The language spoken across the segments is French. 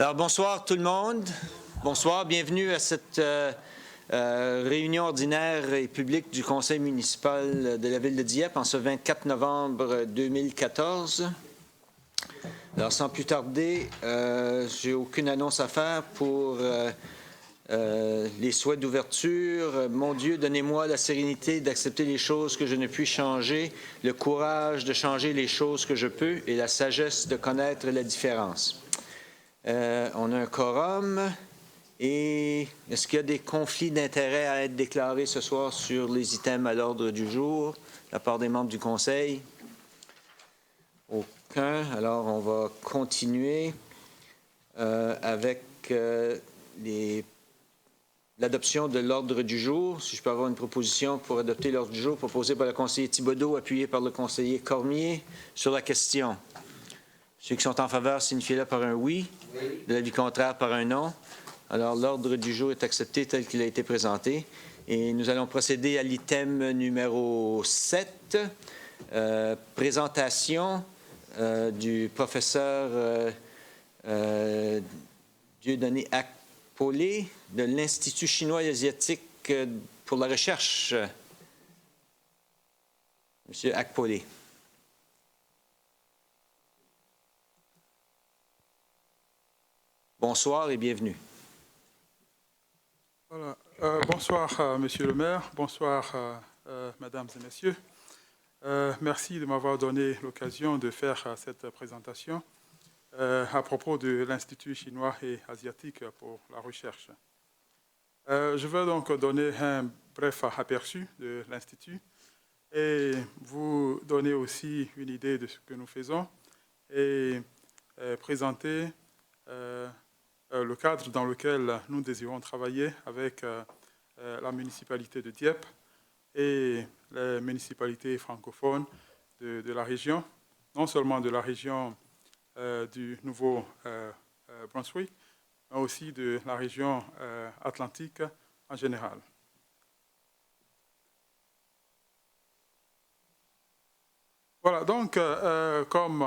Alors, bonsoir tout le monde. Bonsoir, bienvenue à cette réunion ordinaire et publique du Conseil municipal de la Ville de Dieppe en ce 24 novembre 2014. Alors, sans plus tarder, j'ai aucune annonce à faire pour les souhaits d'ouverture. Mon Dieu, donnez-moi la sérénité d'accepter les choses que je ne puis changer, le courage de changer les choses que je peux et la sagesse de connaître la différence. On a un quorum et est-ce qu'il y a des conflits d'intérêts à être déclarés ce soir sur les items à l'ordre du jour de la part des membres du Conseil? Aucun. Alors, on va continuer avec l'adoption de l'ordre du jour. Si je peux avoir une proposition pour adopter l'ordre du jour proposé par le conseiller Thibodeau, appuyé par le conseiller Cormier sur la question. Ceux qui sont en faveur, signifiez-le par un oui. De l'avis contraire, par un non. Alors, l'ordre du jour est accepté tel qu'il a été présenté. Et nous allons procéder à l'item numéro 7, présentation du professeur Dieudonné Akpolé de l'Institut chinois et asiatique pour la recherche. Monsieur Akpolé. Bonsoir et bienvenue. Voilà. Bonsoir, Monsieur le maire. Bonsoir, mesdames et messieurs. Merci de m'avoir donné l'occasion de faire cette présentation à propos de l'Institut chinois et asiatique pour la recherche. Je vais donc donner un bref aperçu de l'Institut et vous donner aussi une idée de ce que nous faisons et présenter le cadre dans lequel nous désirons travailler avec la municipalité de Dieppe et les municipalités francophones de la région, non seulement de la région du Nouveau-Brunswick, mais aussi de la région atlantique en général. Voilà, donc, comme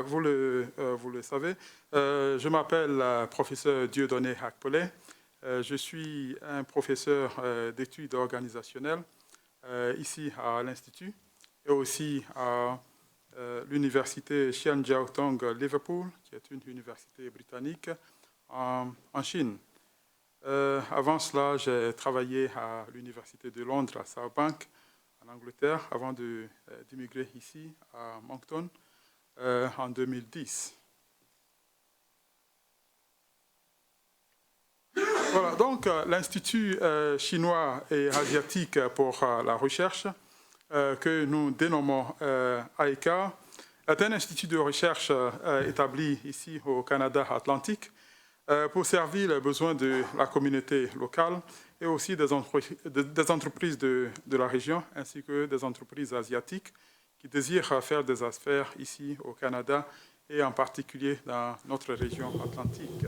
vous le savez, je m'appelle professeur Dieudonné Akpolé. Je suis un professeur d'études organisationnelles ici à l'Institut et aussi à l'université Xian Jiao Tong Liverpool, qui est une université britannique en Chine. Avant cela, j'ai travaillé à l'université de Londres, à Southampton, en Angleterre, avant d'immigrer ici à Moncton en 2010. Voilà, donc l'Institut chinois et asiatique pour la recherche, que nous dénommons AICA, est un institut de recherche établi ici au Canada atlantique pour servir les besoins de la communauté locale et aussi des entreprises de la région, ainsi que des entreprises asiatiques qui désirent faire des affaires ici au Canada et en particulier dans notre région atlantique.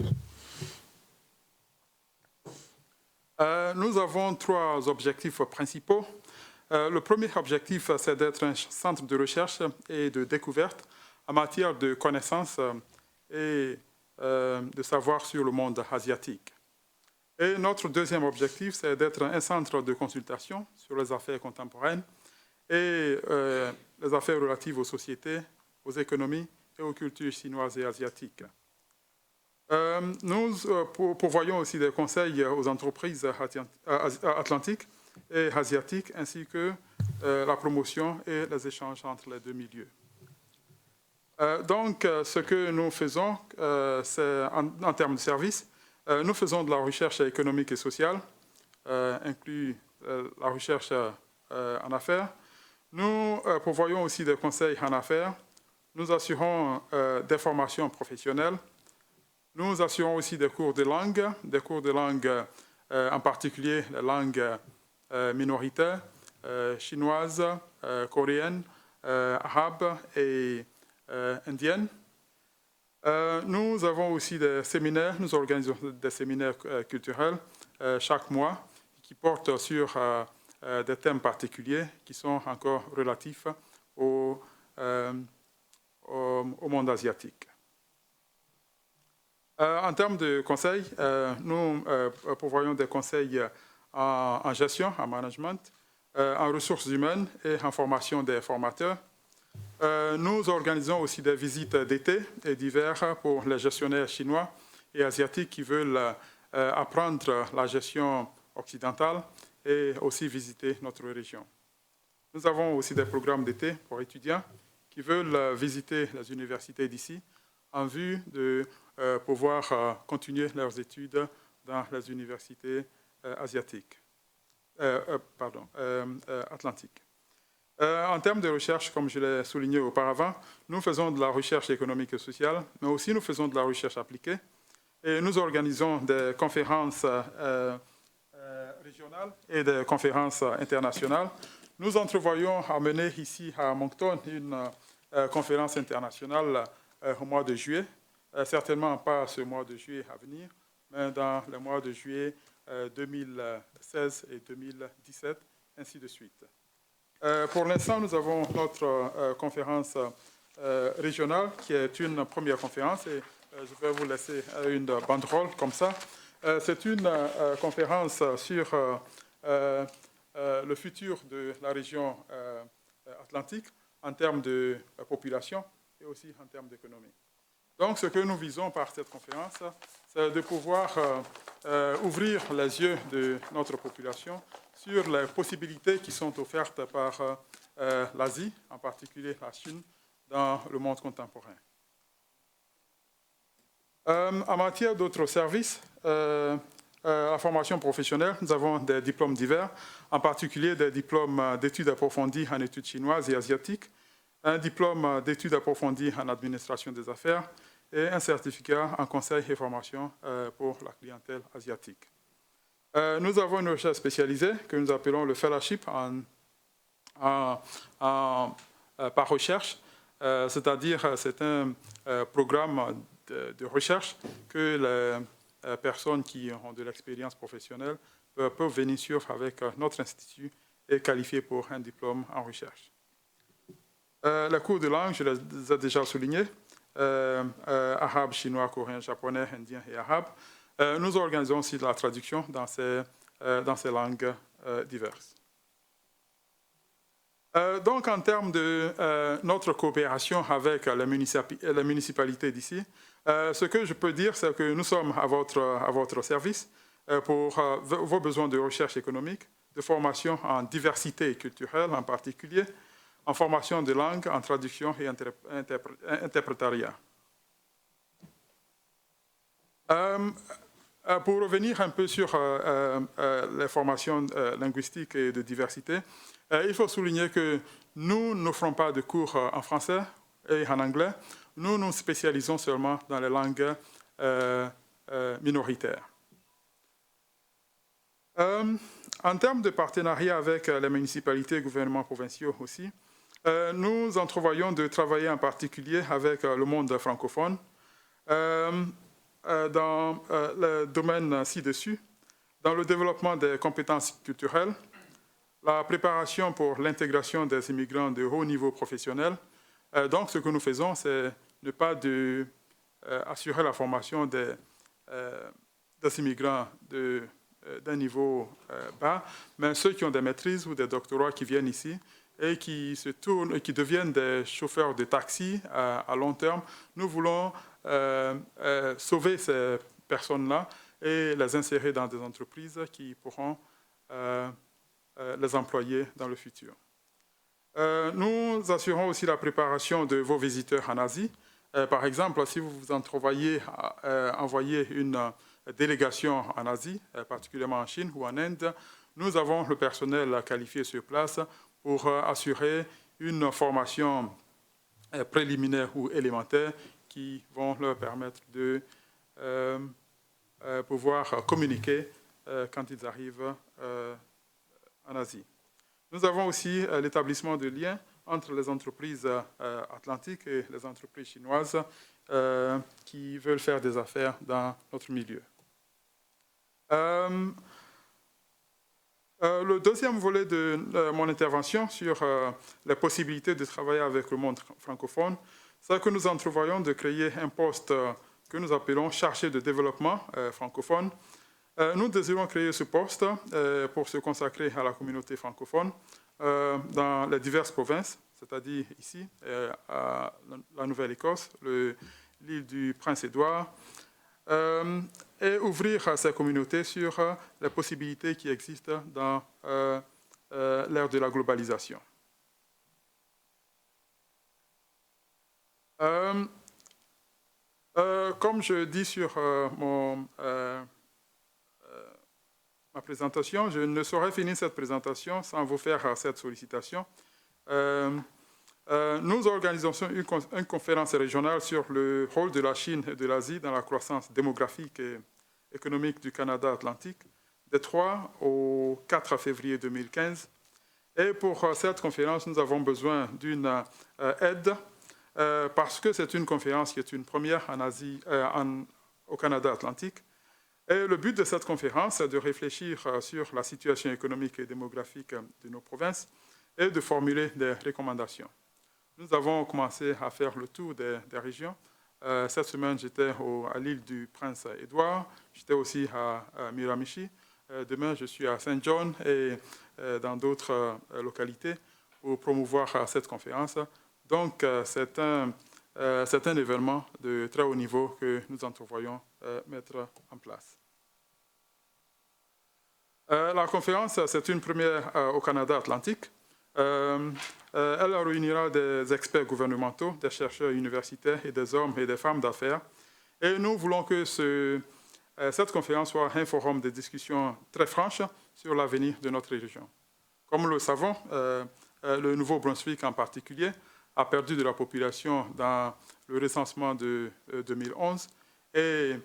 Nous avons trois objectifs principaux. Le premier objectif, c'est d'être un centre de recherche et de découverte en matière de connaissances et de savoir sur le monde asiatique. Et notre deuxième objectif, c'est d'être un centre de consultation sur les affaires contemporaines et les affaires relatives aux sociétés, aux économies et aux cultures chinoises et asiatiques. Nous pourvoyons aussi des conseils aux entreprises atlantiques et asiatiques, ainsi que la promotion et les échanges entre les deux milieux. Donc, ce que nous faisons, c'est en termes de services, nous faisons de la recherche économique et sociale, inclus la recherche en affaires. Nous pourvoyons aussi des conseils en affaires. Nous assurons des formations professionnelles. Nous assurons aussi des cours de langue en particulier les langues minoritaires, chinoises, coréennes, arabes et indiennes. Nous avons aussi des séminaires, nous organisons des séminaires culturels chaque mois qui portent sur des thèmes particuliers qui sont encore relatifs au monde asiatique. En termes de conseils, nous pourvoyons des conseils en gestion, en management, en ressources humaines et en formation des formateurs. Nous organisons aussi des visites d'été et d'hiver pour les gestionnaires chinois et asiatiques qui veulent apprendre la gestion occidentale et aussi visiter notre région. Nous avons aussi des programmes d'été pour étudiants qui veulent visiter les universités d'ici en vue de pouvoir continuer leurs études dans les universités asiatiques, atlantiques. En termes de recherche, comme je l'ai souligné auparavant, nous faisons de la recherche économique et sociale, mais aussi nous faisons de la recherche appliquée. Et nous organisons des conférences régionales et des conférences internationales. Nous entrevoyons à mener ici à Moncton une conférence internationale au mois de juillet, certainement pas ce mois de juillet à venir, mais dans le mois de juillet 2016 et 2017, ainsi de suite. Pour l'instant, nous avons notre conférence régionale, qui est une première conférence, et je vais vous laisser une banderole comme ça. C'est une conférence sur le futur de la région atlantique en termes de population et aussi en termes d'économie. Donc, ce que nous visons par cette conférence, c'est de pouvoir ouvrir les yeux de notre population sur les possibilités qui sont offertes par l'Asie, en particulier la Chine, dans le monde contemporain. En matière d'autres services, la formation professionnelle, nous avons des diplômes divers, en particulier des diplômes d'études approfondies en études chinoises et asiatiques, un diplôme d'études approfondies en administration des affaires et un certificat en conseil et formation pour la clientèle asiatique. Nous avons une recherche spécialisée que nous appelons le fellowship par recherche, c'est-à-dire c'est un programme de recherche que les personnes qui ont de l'expérience professionnelle peuvent venir suivre avec notre institut et qualifier pour un diplôme en recherche. Les cours de langue, je les ai déjà soulignés, arabe, chinois, coréen, japonais, indien et arabe. Nous organisons aussi de la traduction dans ces langues diverses. Donc, en termes de notre coopération avec la municipalité d'ici, ce que je peux dire, c'est que nous sommes à votre service pour vos besoins de recherche économique, de formation en diversité culturelle en particulier, en formation de langue, en traduction et interprétariat. Pour revenir un peu sur les formations linguistiques et de diversité, il faut souligner que nous n'offrons pas de cours en français et en anglais. Nous nous spécialisons seulement dans les langues minoritaires. En termes de partenariat avec les municipalités et gouvernements provinciaux aussi, nous entrevoyons de travailler en particulier avec le monde francophone dans le domaine ci-dessus, dans le développement des compétences culturelles, la préparation pour l'intégration des immigrants de haut niveau professionnel. Donc, ce que nous faisons, c'est ne pas assurer la formation des immigrants d'un niveau bas, mais ceux qui ont des maîtrises ou des doctorats qui viennent ici et qui se tournent et qui deviennent des chauffeurs de taxi à long terme. Nous voulons sauver ces personnes-là et les insérer dans des entreprises qui pourront les employer dans le futur. Nous assurons aussi la préparation de vos visiteurs en Asie. Par exemple, si vous vous entrevoyez envoyer une délégation en Asie, particulièrement en Chine ou en Inde, nous avons le personnel qualifié sur place pour assurer une formation préliminaire ou élémentaire qui vont leur permettre de pouvoir communiquer quand ils arrivent en Asie. Nous avons aussi l'établissement de liens entre les entreprises atlantiques et les entreprises chinoises qui veulent faire des affaires dans notre milieu. Le deuxième volet de mon intervention sur les possibilités de travailler avec le monde francophone, c'est que nous entrevoyons de créer un poste que nous appelons chargé de développement francophone. Nous désirons créer ce poste pour se consacrer à la communauté francophone dans les diverses provinces, c'est-à-dire ici, à la Nouvelle-Écosse, l'île du Prince-Édouard, et ouvrir ces communautés sur les possibilités qui existent dans l'ère de la globalisation. Comme je dis sur ma présentation, je ne saurais finir cette présentation sans vous faire cette sollicitation. Nous organisons une conférence régionale sur le rôle de la Chine et de l'Asie dans la croissance démographique et économique du Canada Atlantique, des 3 au 4 février 2015. Et pour cette conférence, nous avons besoin d'une aide parce que c'est une conférence qui est une première en Asie, au Canada Atlantique. Et le but de cette conférence est de réfléchir sur la situation économique et démographique de nos provinces et de formuler des recommandations. Nous avons commencé à faire le tour des régions. Cette semaine, j'étais à l'île du Prince-Édouard. J'étais aussi à Miramichi. Demain, je suis à Saint John et dans d'autres localités pour promouvoir cette conférence. Donc, c'est un événement de très haut niveau que nous entrevoyons mettre en place. La conférence, c'est une première au Canada Atlantique. Elle réunira des experts gouvernementaux, des chercheurs universitaires et des hommes et des femmes d'affaires. Et nous voulons que cette conférence soit un forum de discussion très franche sur l'avenir de notre région. Comme nous le savons, le Nouveau-Brunswick en particulier a perdu de la population dans le recensement de 2011 et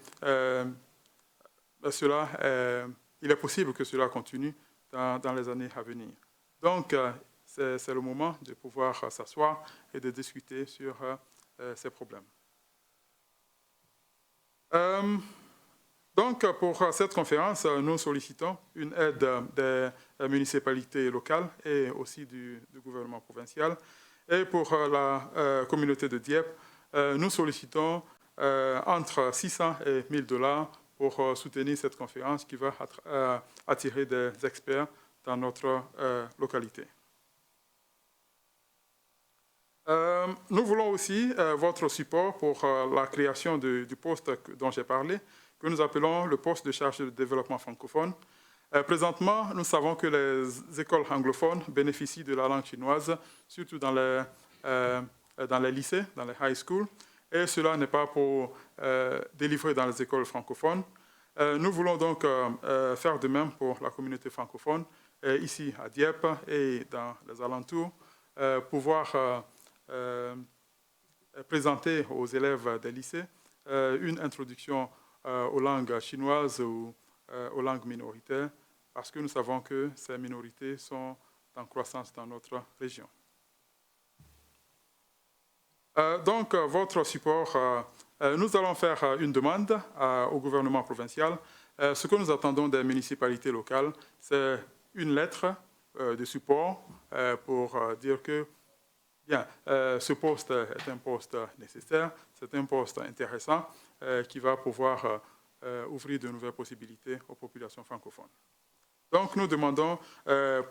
il est possible que cela continue dans les années à venir. Donc, c'est le moment de pouvoir s'asseoir et de discuter sur ces problèmes. Donc, pour cette conférence, nous sollicitons une aide des municipalités locales et aussi du gouvernement provincial. Et pour la communauté de Dieppe, nous sollicitons entre 600 et 1 000 $ pour soutenir cette conférence qui va attirer des experts dans notre localité. Nous voulons aussi votre support pour la création du poste dont j'ai parlé, que nous appelons le poste de chargé de développement francophone. Présentement, nous savons que les écoles anglophones bénéficient de la langue chinoise, surtout dans les lycées, dans les high schools, et cela n'est pas pour délivrer dans les écoles francophones. Nous voulons donc faire de même pour la communauté francophone, ici à Dieppe et dans les alentours, pouvoir présenter aux élèves des lycées une introduction aux langues chinoises ou aux langues minoritaires, parce que nous savons que ces minorités sont en croissance dans notre région. Donc, votre support, nous allons faire une demande au gouvernement provincial. Ce que nous attendons des municipalités locales, c'est une lettre de support pour dire que bien, ce poste est un poste nécessaire, c'est un poste intéressant qui va pouvoir ouvrir de nouvelles possibilités aux populations francophones. Donc, nous demandons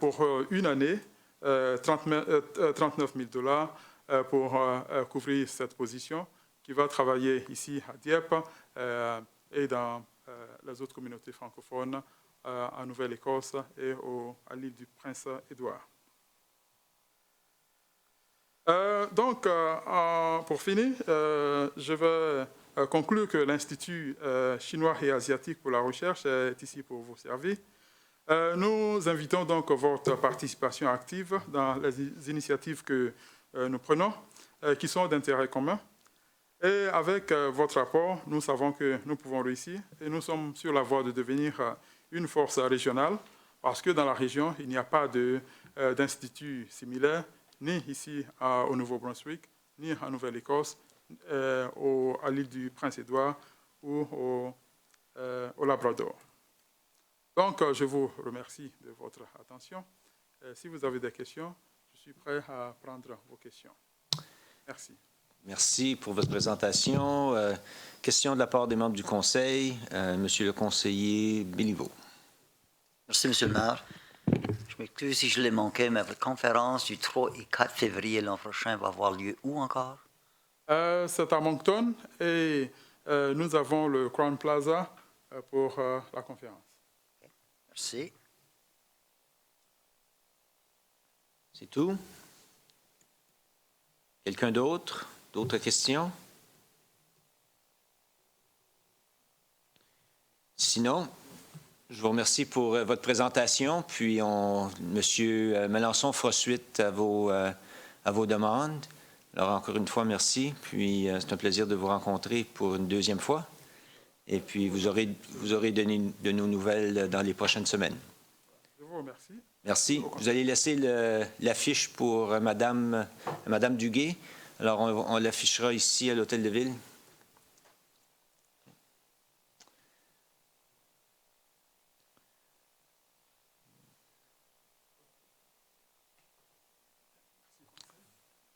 pour une année 39 000 $ pour couvrir cette position qui va travailler ici à Dieppe et dans les autres communautés francophones en Nouvelle-Écosse et à l'île du Prince-Édouard. Donc, pour finir, je vais conclure que l'Institut chinois et asiatique pour la recherche est ici pour vous servir. Nous invitons donc votre participation active dans les initiatives que nous prenons, qui sont d'intérêt commun. Et avec votre apport, nous savons que nous pouvons réussir et nous sommes sur la voie de devenir une force régionale parce que dans la région, il n'y a pas d'institut similaire, ni ici au Nouveau-Brunswick, ni en Nouvelle-Écosse, à l'île du Prince-Édouard ou au Labrador. Donc, je vous remercie de votre attention. Si vous avez des questions, je suis prêt à prendre vos questions. Merci. Merci pour votre présentation. Question de la part des membres du Conseil. Monsieur le conseiller Béliveau. Merci, Monsieur le maire. Je m'excuse si je l'ai manqué, mais votre conférence du 3 et 4 février l'an prochain va avoir lieu où encore? C'est à Moncton et nous avons le Crown Plaza pour la conférence. Merci. C'est tout? Quelqu'un d'autre? D'autres questions? Sinon, je vous remercie pour votre présentation, puis M. Melançon fera suite à vos demandes. Alors, encore une fois, merci, puis c'est un plaisir de vous rencontrer pour une deuxième fois. Et puis, vous aurez de nos nouvelles dans les prochaines semaines. Je vous remercie. Merci. Vous allez laisser l'affiche pour Madame Duguay. Alors, on l'affichera ici à l'Hôtel de Ville.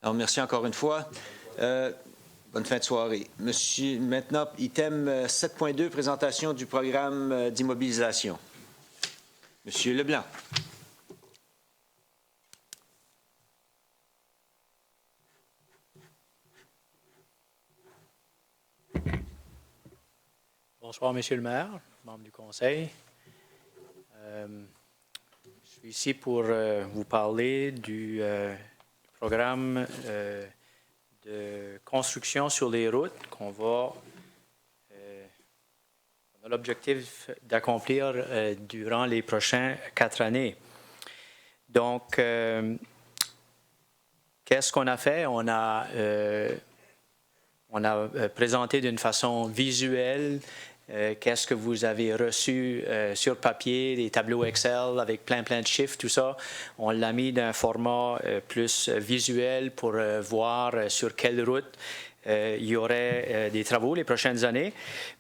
Alors, merci encore une fois. Bonne fin de soirée. Monsieur, maintenant, item 7.2, présentation du programme d'immobilisation. Monsieur Leblanc. Bonsoir, Monsieur le maire, membre du Conseil. Je suis ici pour vous parler du programme de construction sur les routes qu'on a l'objectif d'accomplir durant les prochaines 4 années. Donc, qu'est-ce qu'on a fait? On a présenté d'une façon visuelle qu'est-ce que vous avez reçu sur papier, des tableaux Excel avec plein de chiffres, tout ça. On l'a mis d'un format plus visuel pour voir sur quelle route il y aurait des travaux les prochaines années.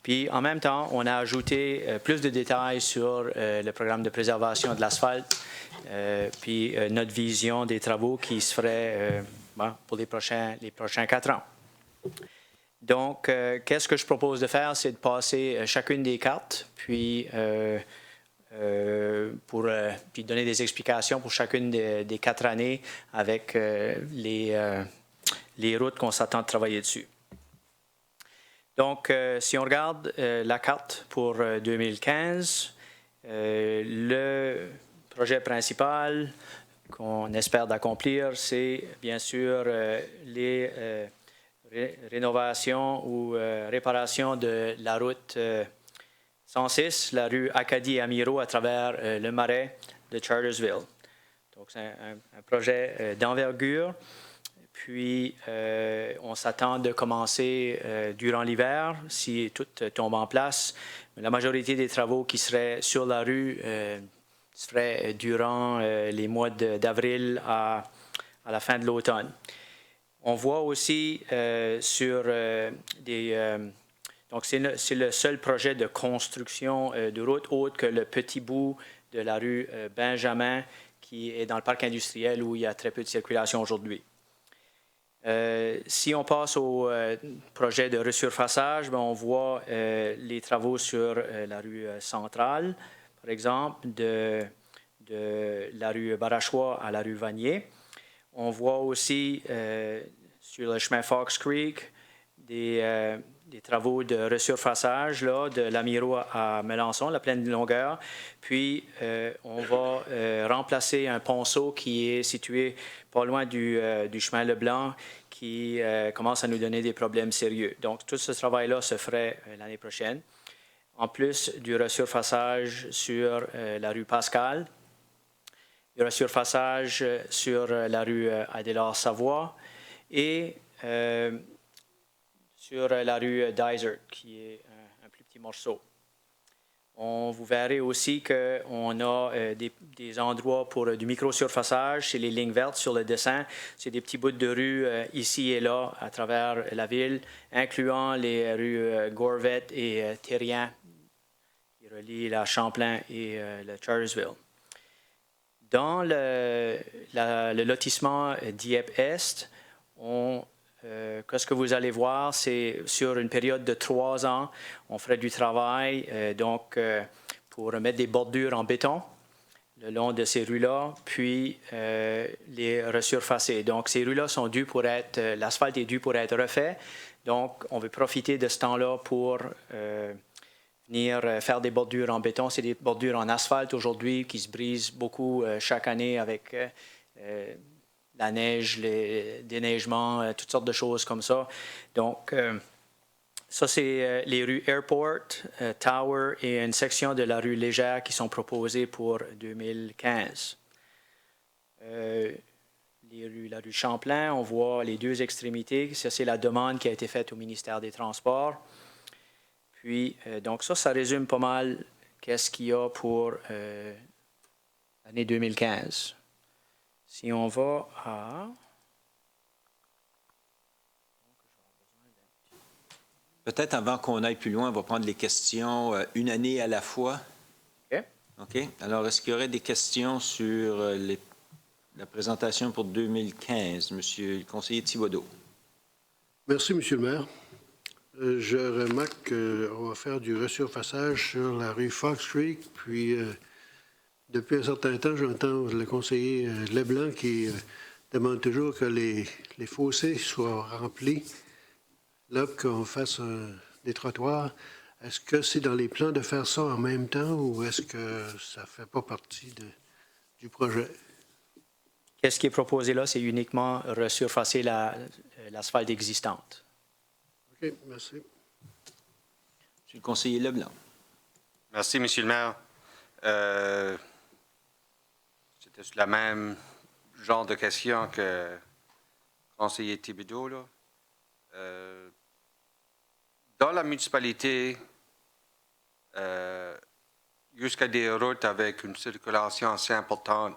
Puis, en même temps, on a ajouté plus de détails sur le programme de préservation de l'asphalte, puis notre vision des travaux qui se feraient pour les prochains 4 ans. Donc, qu'est-ce que je propose de faire? C'est de passer chacune des cartes, puis donner des explications pour chacune des 4 années avec les routes qu'on s'attend de travailler dessus. Donc, si on regarde la carte pour 2015, le projet principal qu'on espère d'accomplir, c'est bien sûr les rénovation ou réparation de la route 106, la rue Acadie-Amiro à travers le marais de Chartersville. Donc, c'est un projet d'envergure. Puis, on s'attend de commencer durant l'hiver, si tout tombe en place. La majorité des travaux qui seraient sur la rue se feraient durant les mois d'avril à la fin de l'automne. On voit aussi donc c'est le seul projet de construction de route autre que le petit bout de la rue Benjamin qui est dans le parc industriel où il y a très peu de circulation aujourd'hui. Si on passe au projet de resurfaçage, on voit les travaux sur la rue centrale, par exemple, de la rue Barachois à la rue Vanier. On voit aussi sur le chemin Fox Creek des travaux de resurfaçage là, de l'Amiro à Melançon, la pleine longueur. Puis, on va remplacer un ponceau qui est situé pas loin du chemin Leblanc qui commence à nous donner des problèmes sérieux. Donc, tout ce travail-là se ferait l'année prochaine. En plus du resurfaçage sur la rue Pascal, du resurfaçage sur la rue Adélard-Savoie et sur la rue Dysart, qui est un plus petit morceau. Vous verrez aussi qu'on a des endroits pour du micro-surfaçage, c'est les lignes vertes sur le dessin. C'est des petits bouts de rue ici et là à travers la ville, incluant les rues Gorvette et Thérien, qui relient la Champlain et le Chartersville. Dans le lotissement Dieppe-Est, on qu'est-ce que vous allez voir, c'est sur une période de 3 ans, on ferait du travail pour mettre des bordures en béton le long de ces rues-là, puis les resurfacer. Donc, ces rues-là sont dues pour être, l'asphalte est dû pour être refait. Donc, on veut profiter de ce temps-là pour venir faire des bordures en béton. C'est des bordures en asphalte aujourd'hui qui se brisent beaucoup chaque année avec la neige, les déneigements, toutes sortes de choses comme ça. Donc, ça, c'est les rues Airport, Tower et une section de la rue Légère qui sont proposées pour 2015. La rue Champlain, on voit les deux extrémités. Ça, c'est la demande qui a été faite au ministère des Transports. Puis, donc ça résume pas mal qu'est-ce qu'il y a pour l'année 2015. Si on va à... Peut-être avant qu'on aille plus loin, on va prendre les questions une année à la fois. OK. OK. Alors, est-ce qu'il y aurait des questions sur la présentation pour 2015? Monsieur le conseiller Thibodeau. Merci, Monsieur le maire. Je remarque qu'on va faire du resurfaçage sur la rue Fox Creek, puis depuis un certain temps, j'entends le conseiller Leblanc qui demande toujours que les fossés soient remplis. Là, qu'on fasse des trottoirs, est-ce que c'est dans les plans de faire ça en même temps ou est-ce que ça ne fait pas partie du projet? Qu'est-ce qui est proposé là? C'est uniquement resurfacer l'asphalte existante. OK, merci. Monsieur le conseiller Leblanc. Merci, Monsieur le maire. C'était sur le même genre de question que le conseiller Thibodeau, là. Dans la municipalité, jusqu'à des routes avec une circulation assez importante,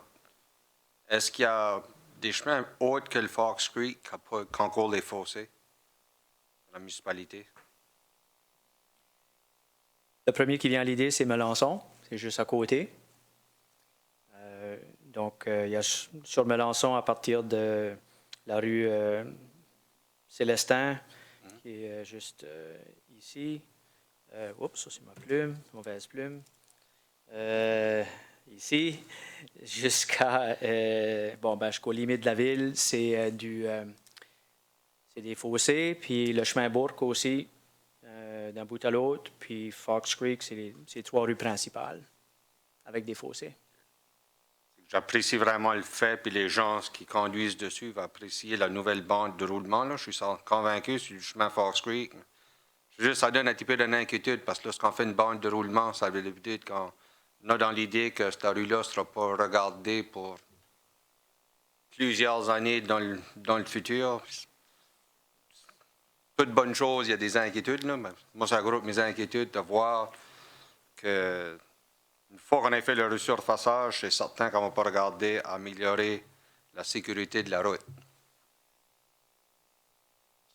est-ce qu'il y a des chemins autres que le Fox Creek qui concourent les fossés dans la municipalité? Le premier qui vient à l'idée, c'est Melançon. C'est juste à côté. Il y a sur Melançon, à partir de la rue Célestin, qui est juste ici. Oups, ça c'est ma plume, mauvaise plume. Ici, jusqu'aux limites de la ville, c'est des fossés, puis le chemin Bourque aussi, d'un bout à l'autre, puis Fox Creek, c'est 3 rues principales, avec des fossés. J'apprécie vraiment le fait, puis les gens qui conduisent dessus vont apprécier la nouvelle bande de roulement. Là. Je suis convaincu sur le chemin Fox Creek. Juste, ça donne un petit peu d'inquiétude, parce que lorsqu'on fait une bande de roulement, ça veut dire qu'on a dans l'idée que cette rue-là ne sera pas regardée pour plusieurs années dans le futur. Toute bonne chose, il y a des inquiétudes. Là. Moi, ça groupe mes inquiétudes de voir que une fois qu'on a fait le resurfaçage, c'est certain qu'on ne va pas regarder à améliorer la sécurité de la route.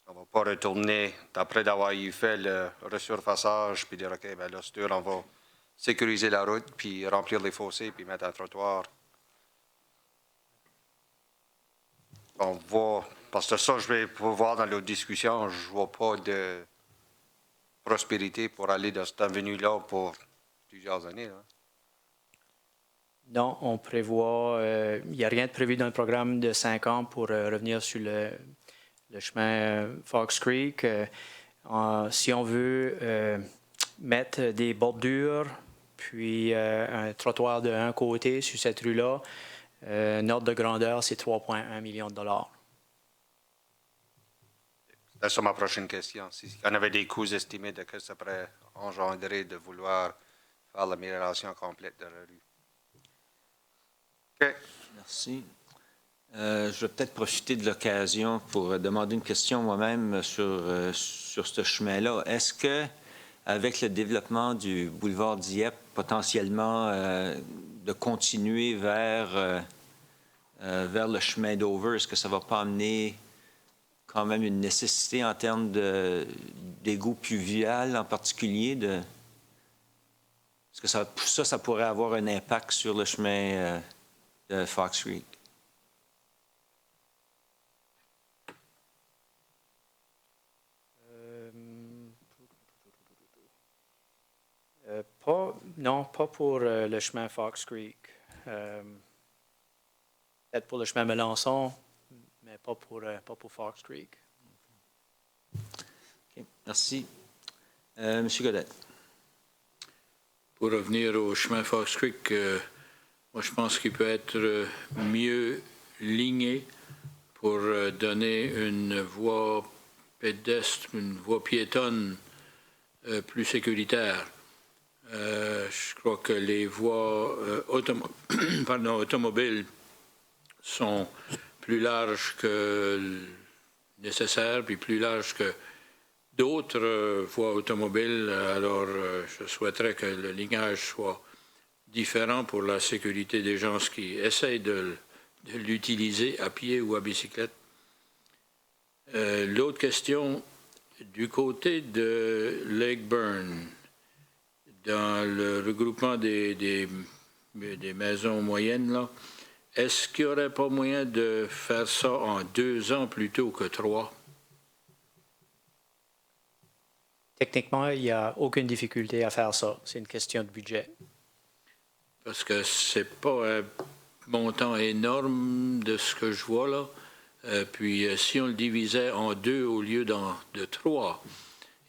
On ne va pas retourner, après d'avoir eu fait le resurfaçage, puis dire, OK, bien là, c'est sûr, on va sécuriser la route, puis remplir les fossés, puis mettre un trottoir. On voit, parce que ça, je vais pouvoir dans l'autre discussion, je ne vois pas de prospérité pour aller dans cette avenue-là pour plusieurs années. Là. Non, on prévoit, il n'y a rien de prévu dans le programme de 5 ans pour revenir sur le chemin Fox Creek. Si on veut mettre des bordures, puis un trottoir de un côté sur cette rue-là, un ordre de grandeur, c'est 3,1 millions de dollars. C'est ça ma prochaine question. Si on avait des coûts estimés de ce que ça pourrait engendrer de vouloir faire l'amélioration complète de la rue. OK. Merci. Je vais peut-être profiter de l'occasion pour demander une question moi-même sur ce chemin-là. Est-ce que, avec le développement du boulevard Dieppe, potentiellement de continuer vers le chemin Dover, est-ce que ça ne va pas amener quand même une nécessité en termes d'égout pluvial en particulier? Est-ce que ça pourrait avoir un impact sur le chemin de Fox Creek? Non, pas pour le chemin Fox Creek. Peut-être pour le chemin Melançon, mais pas pour Fox Creek. OK, merci. Monsieur Godet. Pour revenir au chemin Fox Creek, moi je pense qu'il peut être mieux ligné pour donner une voie pédestre, une voie piétonne plus sécuritaire. Je crois que les voies automobiles sont plus larges que nécessaire, puis plus larges que d'autres voies automobiles. Alors, je souhaiterais que le lignage soit différent pour la sécurité des gens qui essayent de l'utiliser à pied ou à bicyclette. L'autre question, du côté de Lake Burn, dans le regroupement des maisons moyennes, là, est-ce qu'il n'y aurait pas moyen de faire ça en 2 ans plutôt que 3? Techniquement, il n'y a aucune difficulté à faire ça. C'est une question de budget. Parce que c'est pas un montant énorme de ce que je vois là. Puis si on le divisait en 2 au lieu de 3,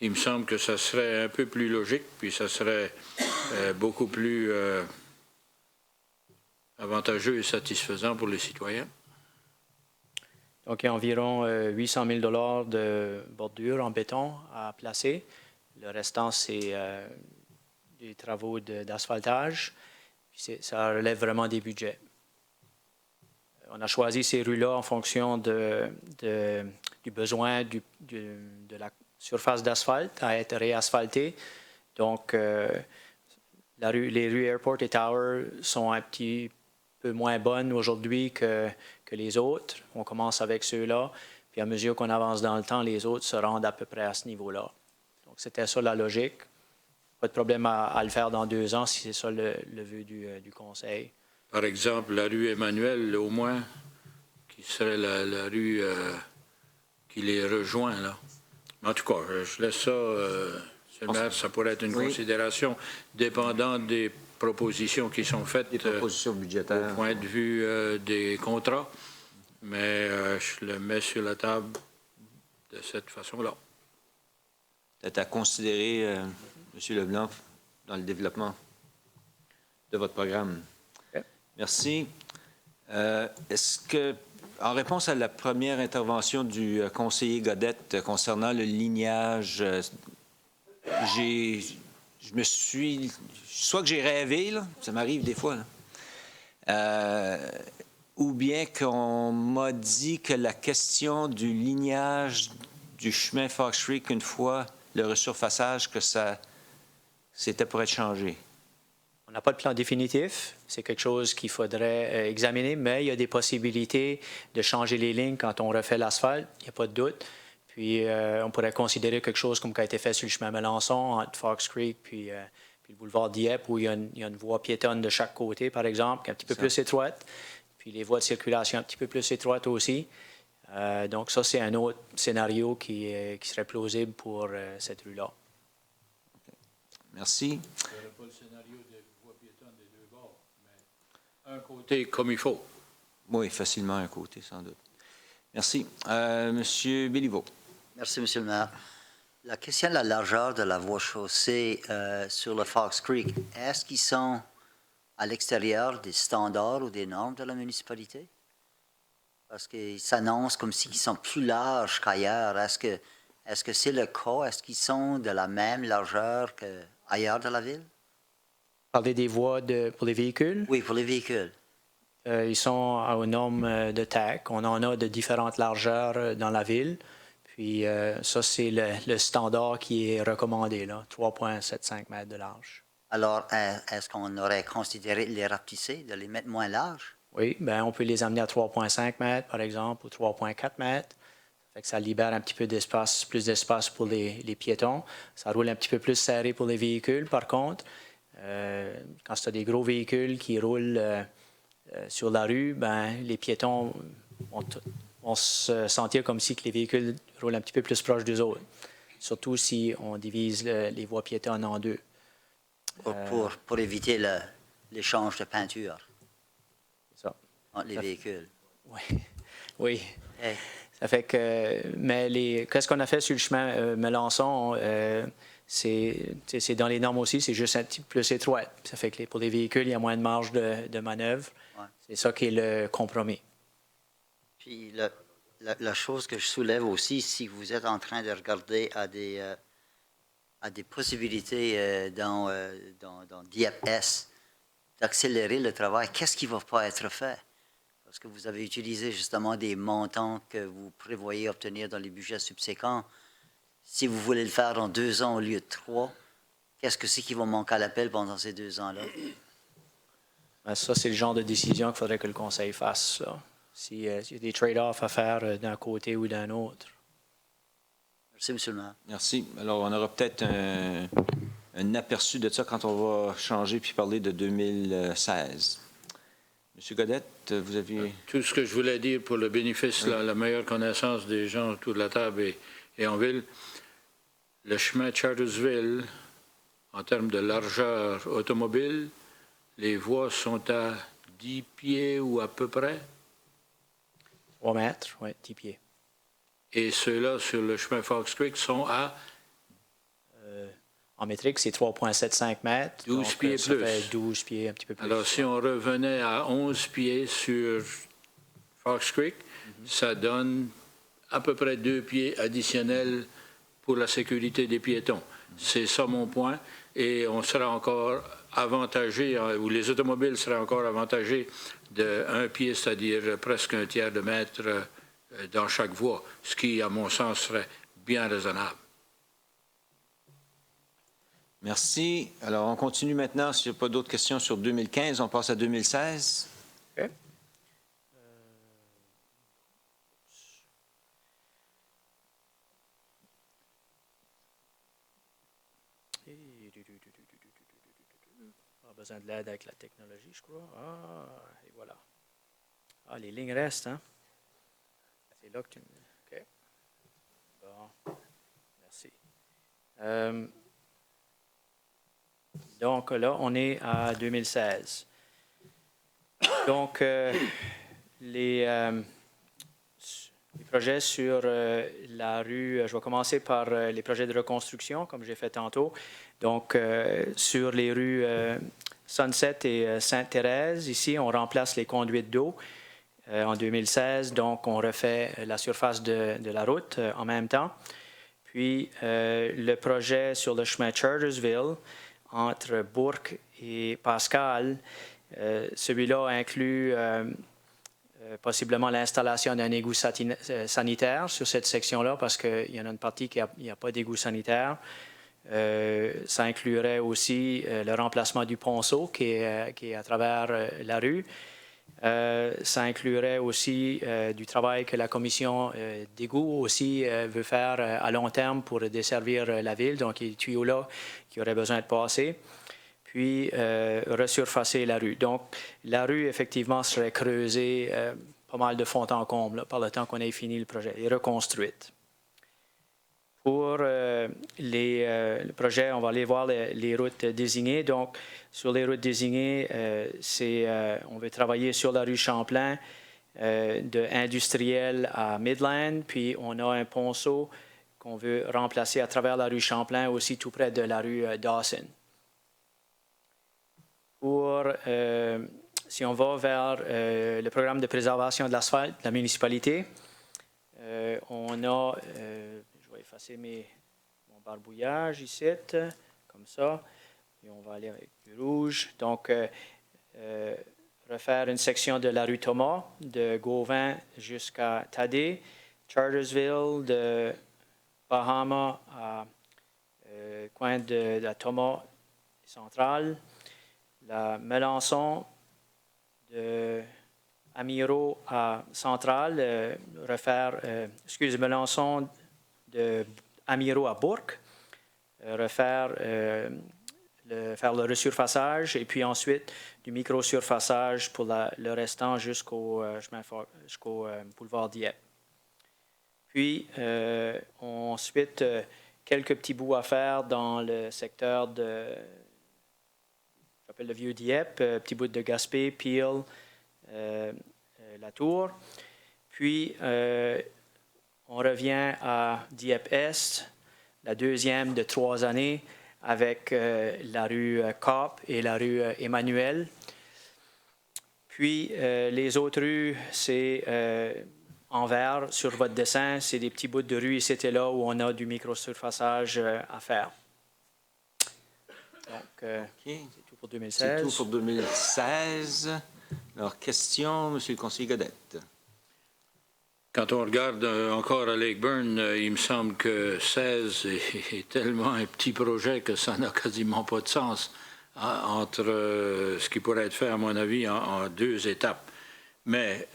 il me semble que ça serait un peu plus logique, puis ça serait beaucoup plus avantageux et satisfaisant pour les citoyens. Donc, il y a environ 800 000 de bordure en béton à placer. Le restant, c'est des travaux d'asphaltage. Ça relève vraiment des budgets. On a choisi ces rues-là en fonction du besoin de la surface d'asphalte à être réasphaltée. Donc, les rues Airport et Tower sont un petit peu moins bonnes aujourd'hui que les autres. On commence avec ceux-là, puis à mesure qu'on avance dans le temps, les autres se rendent à peu près à ce niveau-là. Donc, c'était ça la logique. Pas de problème à le faire dans 2 ans si c'est ça le vœu du Conseil. Par exemple, la rue Emmanuel, au moins, qui serait la rue qui les rejoint, là. En tout cas, je laisse ça, M. le maire, ça pourrait être une considération dépendante des propositions qui sont faites des propositions budgétaires. au point de vue des contrats, mais je le mets sur la table de cette façon-là. Peut-être à considérer, M. Leblanc, dans le développement de votre programme. Merci. Est-ce que, en réponse à la première intervention du conseiller Godette concernant le lignage, soit que j'ai rêvé, là, ça m'arrive des fois, là, ou bien qu'on m'a dit que la question du lignage du chemin Fox Creek, une fois le resurfaçage, que c'était pour être changé. On n'a pas de plan définitif. C'est quelque chose qu'il faudrait examiner, mais il y a des possibilités de changer les lignes quand on refait l'asphalte, il n'y a pas de doute. Puis, on pourrait considérer quelque chose comme qui a été fait sur le chemin Melançon, entre Fox Creek puis le boulevard Dieppe, où il y a une voie piétonne de chaque côté, par exemple, qui est un petit peu plus étroite. Puis, les voies de circulation un petit peu plus étroites aussi. Donc, ça, c'est un autre scénario qui serait plausible pour cette rue-là. Merci. Ce n'est pas le scénario des voies piétonnes des 2 bords, mais un côté comme il faut. Oui, facilement un côté, sans doute. Merci. Monsieur Béliveau. Merci, M. le maire. La question de la largeur de la voie chaussée sur le Fox Creek, est-ce qu'ils sont à l'extérieur des standards ou des normes de la municipalité? Parce qu'ils s'annoncent comme s'ils sont plus larges qu'ailleurs. Est-ce que c'est le cas? Est-ce qu'ils sont de la même largeur qu'ailleurs de la ville? Parler des voies pour les véhicules? Oui, pour les véhicules. Ils sont aux normes de TAC. On en a de différentes largeurs dans la ville. Puis ça, c'est le standard qui est recommandé, 3,75 mètres de large. Alors, est-ce qu'on aurait considéré de les rapetisser, de les mettre moins larges? Oui, bien, on peut les amener à 3,5 mètres, par exemple, ou 3,4 mètres. Ça fait que ça libère un petit peu d'espace, plus d'espace pour les piétons. Ça roule un petit peu plus serré pour les véhicules, par contre. Quand tu as des gros véhicules qui roulent sur la rue, ben, les piétons vont se sentir comme si que les véhicules roulent un petit peu plus proche d'eux autres. Surtout si on divise les voies piétonnes en 2. pour éviter l'échange de peinture C'est ça. entre les véhicules. Oui. Oui. Hey. Ça fait que, mais qu'est-ce qu'on a fait sur le chemin Melançon, c'est dans les normes aussi, c'est juste un petit peu plus étroit. Ça fait que pour les véhicules, il y a moins de marge de manœuvre. Ouais. C'est ça qui est le compromis. Puis la chose que je soulève aussi, si vous êtes en train de regarder à des possibilités dans DIEP-S d'accélérer le travail, qu'est-ce qui ne va pas être fait? Parce que vous avez utilisé justement des montants que vous prévoyez obtenir dans les budgets subséquents. Si vous voulez le faire en 2 ans au lieu de 3, qu'est-ce que c'est qui va manquer à l'appel pendant ces 2 ans-là? Ben, ça, c'est le genre de décision qu'il faudrait que le Conseil fasse. S'il y a des trade-offs à faire d'un côté ou d'un autre. Merci, M. le maire. Merci. Alors, on aura peut-être un aperçu de ça quand on va changer puis parler de 2016. Monsieur Godette, vous aviez... Tout ce que je voulais dire pour le bénéfice, la meilleure connaissance des gens autour de la table et en ville, le chemin Chartersville, en termes de largeur automobile, les voies sont à 10 pieds ou à peu près. 3 mètres, oui, 10 pieds. Et ceux-là sur le chemin Fox Creek sont à En métrique, c'est 3,75 mètres. 12 donc, pieds ça plus. fait 12 pieds, un petit peu plus. Alors, si on revenait à 11 pieds sur Fox Creek, ça donne à peu près 2 pieds additionnels pour la sécurité des piétons. C'est ça mon point. Et on sera encore avantagé, ou les automobiles seraient encore avantagés de 1 pied, c'est-à-dire presque un tiers de mètre dans chaque voie, ce qui, à mon sens, serait bien raisonnable. Merci. Alors, on continue maintenant. S'il n'y a pas d'autres questions sur 2015, on passe à 2016. OK. Pas besoin de l'aide avec la technologie, je crois. Ah, et voilà. Ah, les lignes restent, hein? C'est là que tu... OK. Bon. Merci. Donc là, on est à 2016. Donc, les projets sur la rue, je vais commencer par les projets de reconstruction, comme j'ai fait tantôt. Donc, sur les rues Sunset et Sainte-Thérèse, ici, on remplace les conduites d'eau en 2016. Donc, on refait la surface de la route en même temps. Puis, le projet sur le chemin Chartersville, entre Bourque et Pascal, celui-là inclut possiblement l'installation d'un égout sanitaire sur cette section-là, parce qu'il y en a une partie qui n'y a pas d'égout sanitaire. Ça inclurait aussi le remplacement du ponceau qui est à travers la rue. Ça inclurait aussi du travail que la commission d'égout aussi veut faire à long terme pour desservir la ville. Donc, il y a des tuyaux-là qui auraient besoin de passer. Puis, resurfacer la rue. Donc, la rue, effectivement, serait creusée pas mal de fond en comble là, par le temps qu'on ait fini le projet et reconstruite. Pour le projet, on va aller voir les routes désignées. Donc, sur les routes désignées, on veut travailler sur la rue Champlain, de Industriel à Midland, puis on a un ponceau qu'on veut remplacer à travers la rue Champlain, aussi tout près de la rue Dawson. Si on va vers le programme de préservation de l'asphalte de la municipalité, on a... je vais effacer mon barbouillage ici, comme ça. Et on va aller avec du rouge. Donc, refaire une section de la rue Thomas, de Gauvin jusqu'à Thaddée, Chartersville, de Bahama à coin de la Thomas centrale, la Melançon, de Amiro à Centrale, Melançon de Amiro à Bourque, faire le resurfaçage et puis ensuite du micro-surfaçage pour le restant jusqu'au boulevard Dieppe. Puis ensuite, quelques petits bouts à faire dans le secteur de j'appelle le vieux Dieppe, petit bout de Gaspé, Peel, la Tour. Puis, on revient à Dieppe-Est, la deuxième de 3 années, avec la rue Copp et la rue Emmanuel. Puis, les autres rues, c'est en vert sur votre dessin, c'est des petits bouts de rue ici et là où on a du microsurfaçage à faire. Donc, c'est tout pour 2016. C'est tout pour 2016. Alors, question, M. le conseiller Godette. Quand on regarde encore à Lakeburn, il me semble que 16 est tellement un petit projet que ça n'a quasiment pas de sens entre ce qui pourrait être fait, à mon avis, en 2 étapes. Mais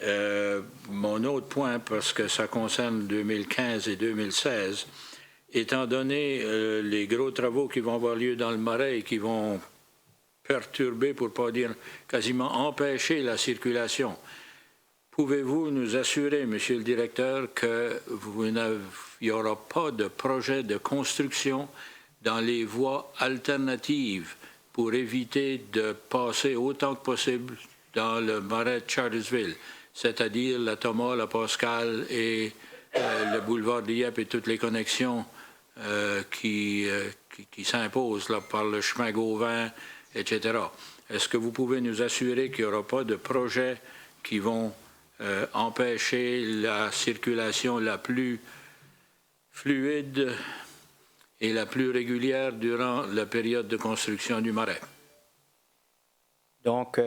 mon autre point, parce que ça concerne 2015 et 2016, étant donné les gros travaux qui vont avoir lieu dans le Marais et qui vont perturber, pour ne pas dire quasiment empêcher la circulation, pouvez-vous nous assurer, Monsieur le directeur, qu'il n'y aura pas de projet de construction dans les voies alternatives pour éviter de passer autant que possible dans le marais de Chartersville, c'est-à-dire la Thomas, la Pascal et le boulevard Dieppe et toutes les connexions qui s'imposent là, par le chemin Gauvin, etc. Est-ce que vous pouvez nous assurer qu'il n'y aura pas de projets qui vont empêcher la circulation la plus fluide et la plus régulière durant la période de construction du marais? Donc,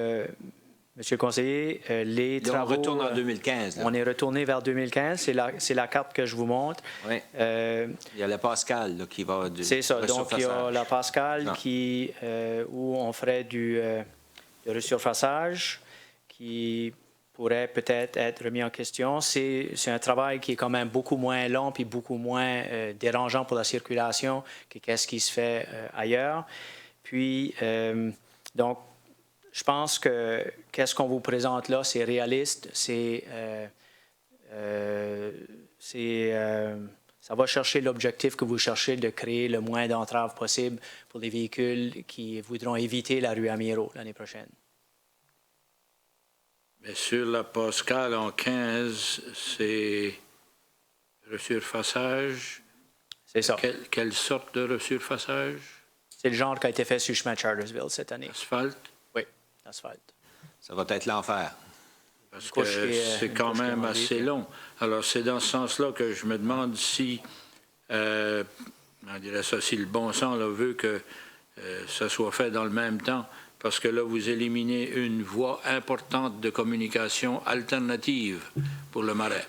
Monsieur le conseiller, les Là, travaux... on retourne en 2015. Là. On est retourné vers 2015. C'est la carte que je vous montre. Oui. Il y a la Pascal là, qui va du C'est ça. Donc, il y a la Pascal Ah. où on ferait du resurfaçage qui pourrait peut-être être remis en question. C'est un travail qui est quand même beaucoup moins long et beaucoup moins dérangeant pour la circulation que qu'est-ce qui se fait ailleurs. Puis, donc, je pense que qu'est-ce qu'on vous présente là, c'est réaliste, ça va chercher l'objectif que vous cherchez de créer le moins d'entraves possible pour les véhicules qui voudront éviter la rue Amiro l'année prochaine. Mais sur la Pascal en 15, c'est resurfaçage. C'est ça. Quelle sorte de resurfaçage? C'est le genre qui a été fait sur le chemin de Chartersville cette année. Asphalte? Oui, asphalte. Ça va être l'enfer. Parce que c'est quand même assez long. Alors, c'est dans ce sens-là que je me demande si, on dirait ça, si le bon sens là, veut que ça soit fait dans le même temps, parce que là, vous éliminez une voie importante de communication alternative pour le marais.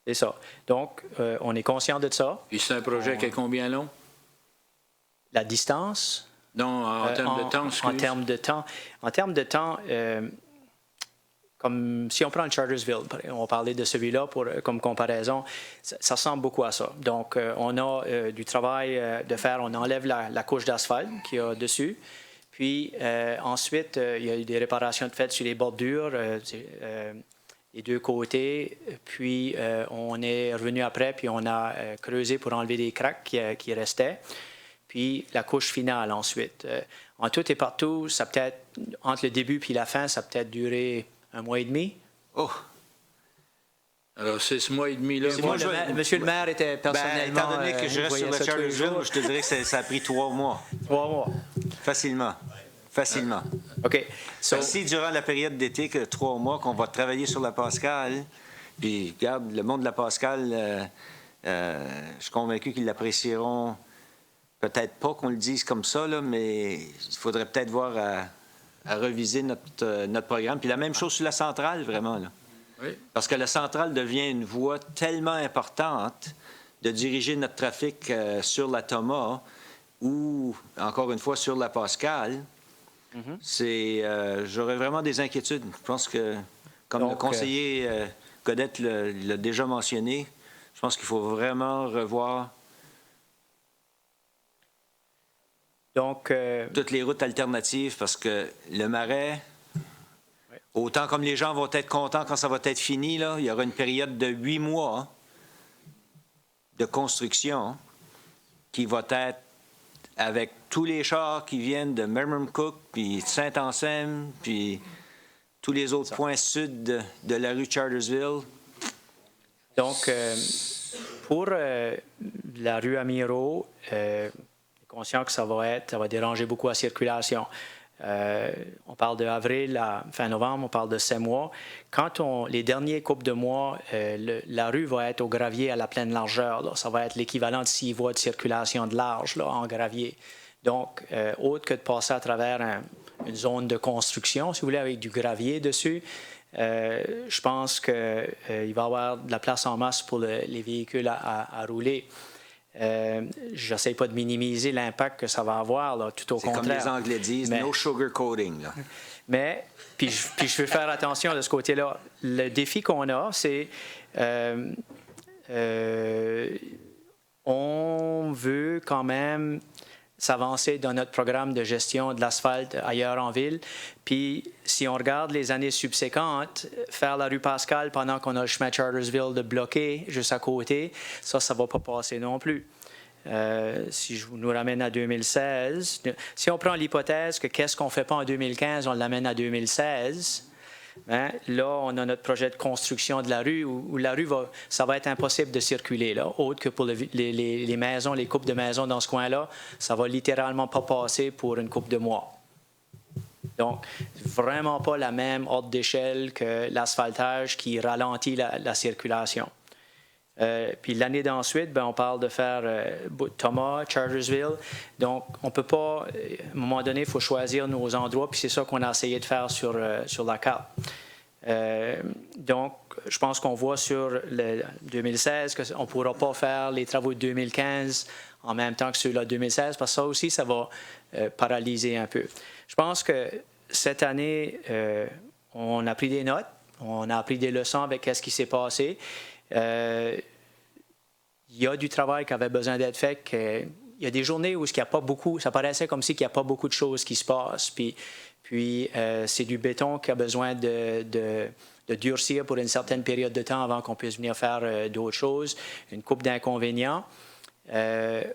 C'est ça. Donc, on est conscient de ça. Puis c'est un projet qui est combien long? La distance? Non, en termes de temps, excuse. En termes de temps, comme si on prend le Chartersville, on parlait de celui-là comme comparaison, ça ressemble beaucoup à ça. Donc, on a du travail de faire, on enlève la couche d'asphalte qu'il y a dessus. Puis, ensuite, il y a eu des réparations de fait sur les bordures, les 2 côtés. Puis, on est revenu après, puis on a creusé pour enlever des craques qui restaient. Puis la couche finale ensuite. En tout et partout, ça peut-être, entre le début et la fin, ça peut-être duré 1 mois et demi. Oh! Alors, c'est ce mois et demi-là. Monsieur le maire était personnellement... étant donné que je reste sur le Chartersville, je te dirais que ça a pris 3 mois. 3 mois. Facilement. OK. Si durant la période d'été, que 3 mois, qu'on va travailler sur la Pascal, puis regarde, le monde de la Pascal, je suis convaincu qu'ils l'apprécieront. Peut-être pas qu'on le dise comme ça, là, mais il faudrait peut-être voir à reviser notre programme. Puis la même chose sur la centrale, vraiment. Là. Oui. Parce que la centrale devient une voie tellement importante de diriger notre trafic sur la Thomas ou, encore une fois, sur la Pascal. J'aurais vraiment des inquiétudes. Je pense que, comme le conseiller Godette l'a déjà mentionné, je pense qu'il faut vraiment revoir toutes les routes alternatives, parce que le marais, autant comme les gens vont être contents quand ça va être fini, là, il y aura une période de 8 mois de construction qui va être avec tous les chars qui viennent de Memramcook, puis Saint-Anselme, puis tous les autres points sud de la rue Chartersville. Donc, pour la rue Amiro, conscient que ça va déranger beaucoup la circulation. On parle d'avril à fin novembre, on parle de 7 mois. Quand les derniers couples de mois, la rue va être au gravier à la pleine largeur. Là. Ça va être l'équivalent de 6 voies de circulation de large là, en gravier. Donc, autre que de passer à travers une zone de construction, si vous voulez, avec du gravier dessus, je pense qu'il va y avoir de la place en masse pour les véhicules à rouler. Je n'essaie pas de minimiser l'impact que ça va avoir, là, tout au contraire. C'est comme les Anglais disent, no sugarcoating. Là. Mais, puis je veux faire attention de ce côté-là. Le défi qu'on a, c'est on veut quand même s'avancer dans notre programme de gestion de l'asphalte ailleurs en ville. Puis, si on regarde les années subséquentes, faire la rue Pascal pendant qu'on a le chemin Chartersville de bloqué juste à côté, ça ne va pas passer non plus. Si je nous ramène à 2016, si on prend l'hypothèse que qu'est-ce qu'on ne fait pas en 2015, on l'amène à 2016, hein, là, on a notre projet de construction de la rue où la rue, ça va être impossible de circuler, là, autre que pour les maisons, les couples de maisons dans ce coin-là, ça va littéralement pas passer pour une couple de mois. Donc, vraiment pas la même ordre d'échelle que l'asphaltage qui ralentit la circulation. Puis l'année d'ensuite, on parle de faire Thomas, Chartersville. Donc, on ne peut pas, à un moment donné, il faut choisir nos endroits, puis c'est ça qu'on a essayé de faire sur la carte. Donc, je pense qu'on voit sur le 2016 qu'on ne pourra pas faire les travaux de 2015 en même temps que ceux-là de 2016, parce que ça aussi, ça va paralyser un peu. Je pense que cette année, on a pris des notes, on a appris des leçons avec ce qui s'est passé. Il y a du travail qui avait besoin d'être fait. Il y a des journées où il n'y a pas beaucoup, ça paraissait comme s'il n'y a pas beaucoup de choses qui se passent. Puis c'est du béton qui a besoin de durcir pour une certaine période de temps avant qu'on puisse venir faire d'autres choses. Une couple d'inconvénients.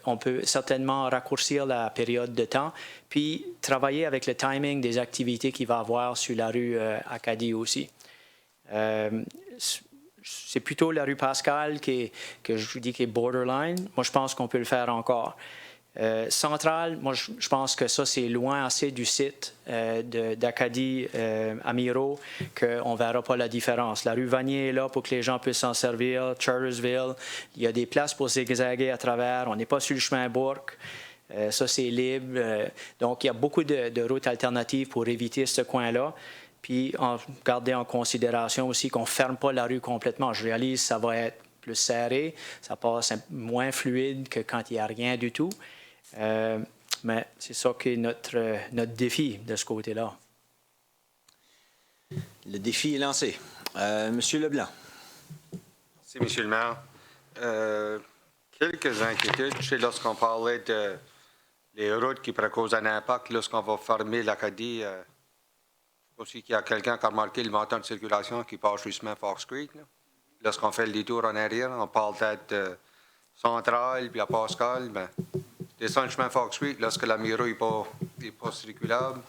On peut certainement raccourcir la période de temps, puis travailler avec le timing des activités qu'il va y avoir sur la rue Acadie aussi. C'est plutôt la rue Pascal que je vous dis qui est borderline. Moi, je pense qu'on peut le faire encore. Centrale, moi, je pense que ça, c'est loin assez du site d'Acadie à Miro qu'on ne verra pas la différence. La rue Vanier est là pour que les gens puissent s'en servir. Chartersville, il y a des places pour zigzaguer à travers. On n'est pas sur le chemin Bourque. Ça, c'est libre. Donc, il y a beaucoup de routes alternatives pour éviter ce coin-là. Puis, garder en considération aussi qu'on ne ferme pas la rue complètement. Je réalise que ça va être plus serré, ça passe moins fluide que quand il n'y a rien du tout. Mais c'est ça qui est notre défi de ce côté-là. Le défi est lancé. Monsieur Leblanc. Merci, Monsieur le maire. Quelques inquiétudes. Je sais, lorsqu'on parlait de les routes qui pourraient causer un impact, lorsqu'on va fermer l'Acadie, aussi qu'il y a quelqu'un qui a remarqué le montant de circulation qui passe justement Fox Creek. Là. Lorsqu'on fait le détour en arrière, on parle peut-être de Centrale, puis à Pascal, ben, descendre le chemin Fox Creek, lorsque la Miro n'est pas circulable,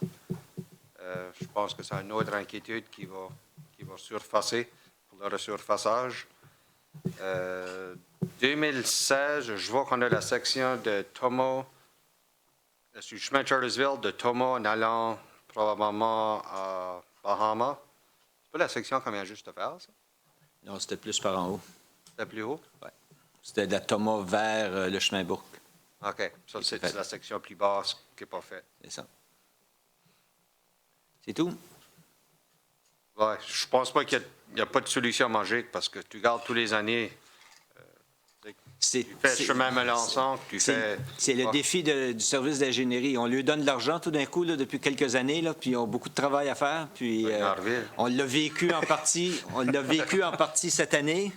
je pense que c'est une autre inquiétude qui va surfacer pour le resurfaçage. 2016, je vois qu'on a la section de Thomas, sur le chemin Chartersville, de Thomas en allant probablement à Bahama. C'est pas la section qu'on vient juste de faire, ça? Non, c'était plus par en haut. C'était plus haut? Oui. C'était de la Thomas vers le chemin Bourque. OK. Ça, c'est la section plus basse qui n'est pas faite. C'est ça. C'est tout? Oui. Je pense pas qu'il n'y a pas de solution magique parce que tu gardes tous les années. Tu fais le chemin Melançon, c'est le défi du service d'ingénierie. On lui donne de l'argent tout d'un coup là, depuis quelques années, là, puis ils ont beaucoup de travail à faire. Puis on l'a vécu en partie. On l'a vécu en partie cette année.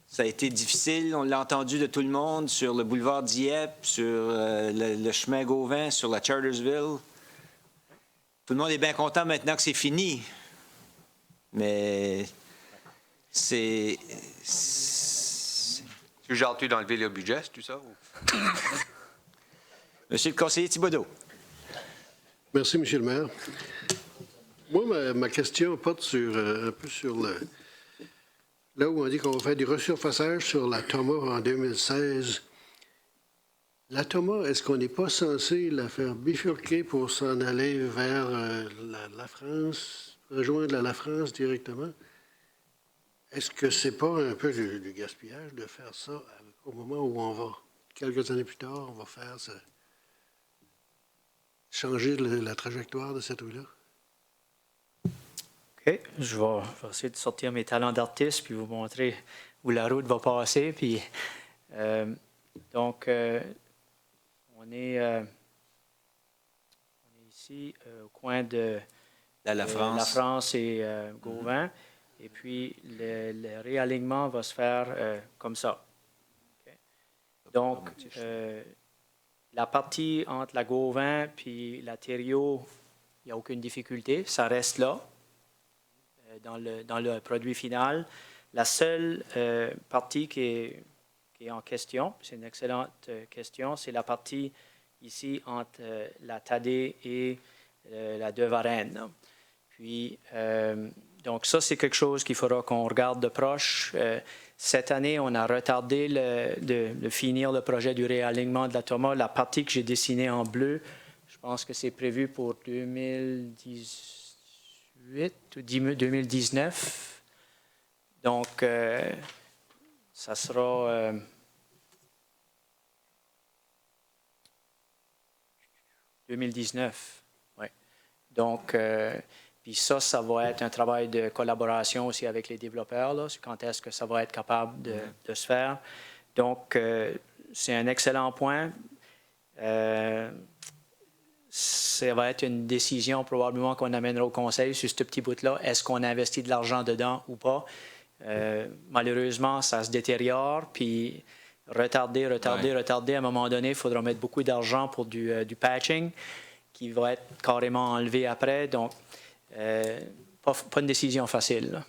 Ça a été difficile. On l'a entendu de tout le monde sur le boulevard Dieppe, sur le chemin Gauvin, sur la Chartersville. Tout le monde est bien content maintenant que c'est fini. Mais c'est Tu gères-tu d'enlever le budget, c'est tout ça? Ou? Monsieur le conseiller Thibodeau. Merci, Monsieur le maire. Moi, ma question porte sur, un peu sur là où on dit qu'on va faire du resurfaçage sur la Thomas en 2016. La Thomas, est-ce qu'on n'est pas censé la faire bifurquer pour s'en aller vers la France, rejoindre la France directement? Est-ce que c'est pas un peu du gaspillage de faire ça au moment où on va, quelques années plus tard, on va faire changer la trajectoire de cette rue-là? OK. Je vais essayer de sortir mes talents d'artiste puis vous montrer où la route va passer. Puis, donc, on est ici au coin de La France. La France et Gauvin. Et puis, le réalignement va se faire comme ça. OK. Donc, la partie entre la Gauvin puis la Thériault, il n'y a aucune difficulté. Ça reste là, dans le produit final. La seule partie qui est en question, c'est une excellente question, c'est la partie ici entre la Thaddée et la De Varenne. Puis, donc ça, c'est quelque chose qu'il faudra qu'on regarde de proche. Cette année, on a retardé de finir le projet du réalignement de la Thomas. La partie que j'ai dessinée en bleu, je pense que c'est prévu pour 2018 ou 2019. Donc, ça sera... 2019, oui. Donc, puis ça va être un travail de collaboration aussi avec les développeurs, là, quand est-ce que ça va être capable de se faire. Donc, c'est un excellent point. Ça va être une décision probablement qu'on amènera au conseil sur ce petit bout-là. Est-ce qu'on investit de l'argent dedans ou pas? Malheureusement, ça se détériore, puis retarder. À un moment donné, il faudra mettre beaucoup d'argent pour du patching qui va être carrément enlevé après. Donc, pas une décision facile, là.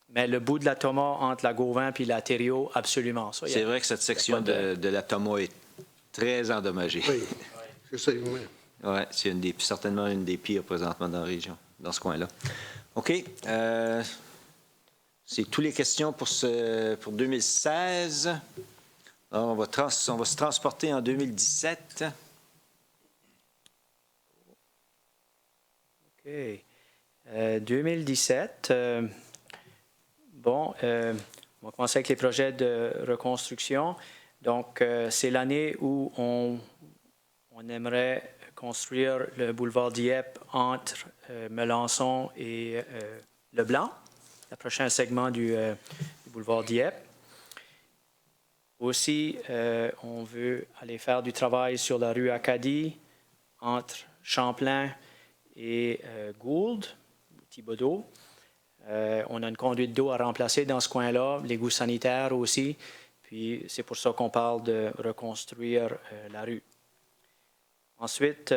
Mais le bout de la Thomas entre la Gauvin et la Thériault, absolument. C'est vrai que cette section de la Thomas est très endommagée. Oui, je sais, oui. Oui, c'est certainement une des pires présentement dans la région, dans ce coin-là. OK. C'est toutes les questions pour 2016. Alors, on va se transporter en 2017. OK. 2017, on va commencer avec les projets de reconstruction. Donc, c'est l'année où on aimerait construire le boulevard Dieppe entre Melançon et Leblanc, le prochain segment du boulevard Dieppe. Aussi, on veut aller faire du travail sur la rue Acadie entre Champlain et Gould, Thibodeau. On a une conduite d'eau à remplacer dans ce coin-là, l'égout sanitaire aussi. Puis c'est pour ça qu'on parle de reconstruire la rue. Ensuite,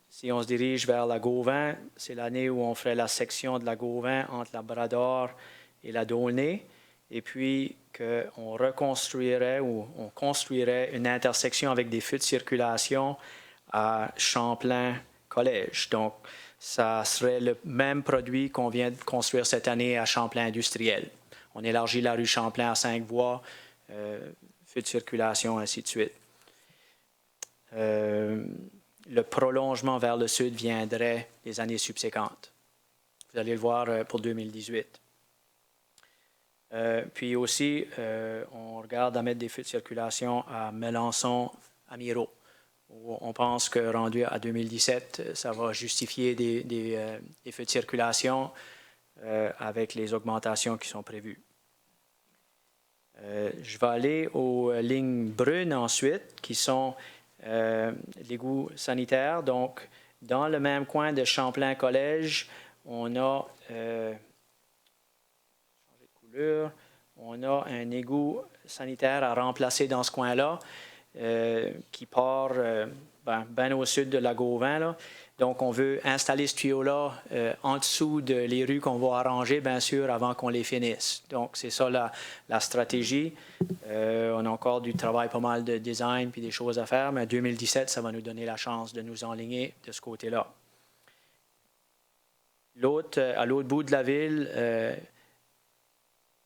si on se dirige vers la Gauvin, c'est l'année où on ferait la section de la Gauvin entre la Brador et la D'aulnay. Et puis qu'on reconstruirait ou on construirait une intersection avec des feux de circulation à Champlain-Collège. Donc, ça serait le même produit qu'on vient de construire cette année à Champlain Industriel. On élargit la rue Champlain à 5 voies, feux de circulation, ainsi de suite. Le prolongement vers le sud viendrait les années subséquentes. Vous allez le voir pour 2018. Puis aussi, on regarde à mettre des feux de circulation à Melançon, à Miro. On pense que rendu à 2017, ça va justifier des feux de circulation avec les augmentations qui sont prévues. Je vais aller aux lignes brunes ensuite, qui sont l'égout sanitaire. Donc, dans le même coin de Champlain-Collège, on a on a un égout sanitaire à remplacer dans ce coin-là qui part ben au sud de la Gauvin, là. Donc, on veut installer ce tuyau-là en dessous de les rues qu'on va arranger, bien sûr, avant qu'on les finisse. Donc, c'est ça la stratégie. On a encore du travail, pas mal de design puis des choses à faire, mais en 2017, ça va nous donner la chance de nous enligner de ce côté-là. À l'autre bout de la ville,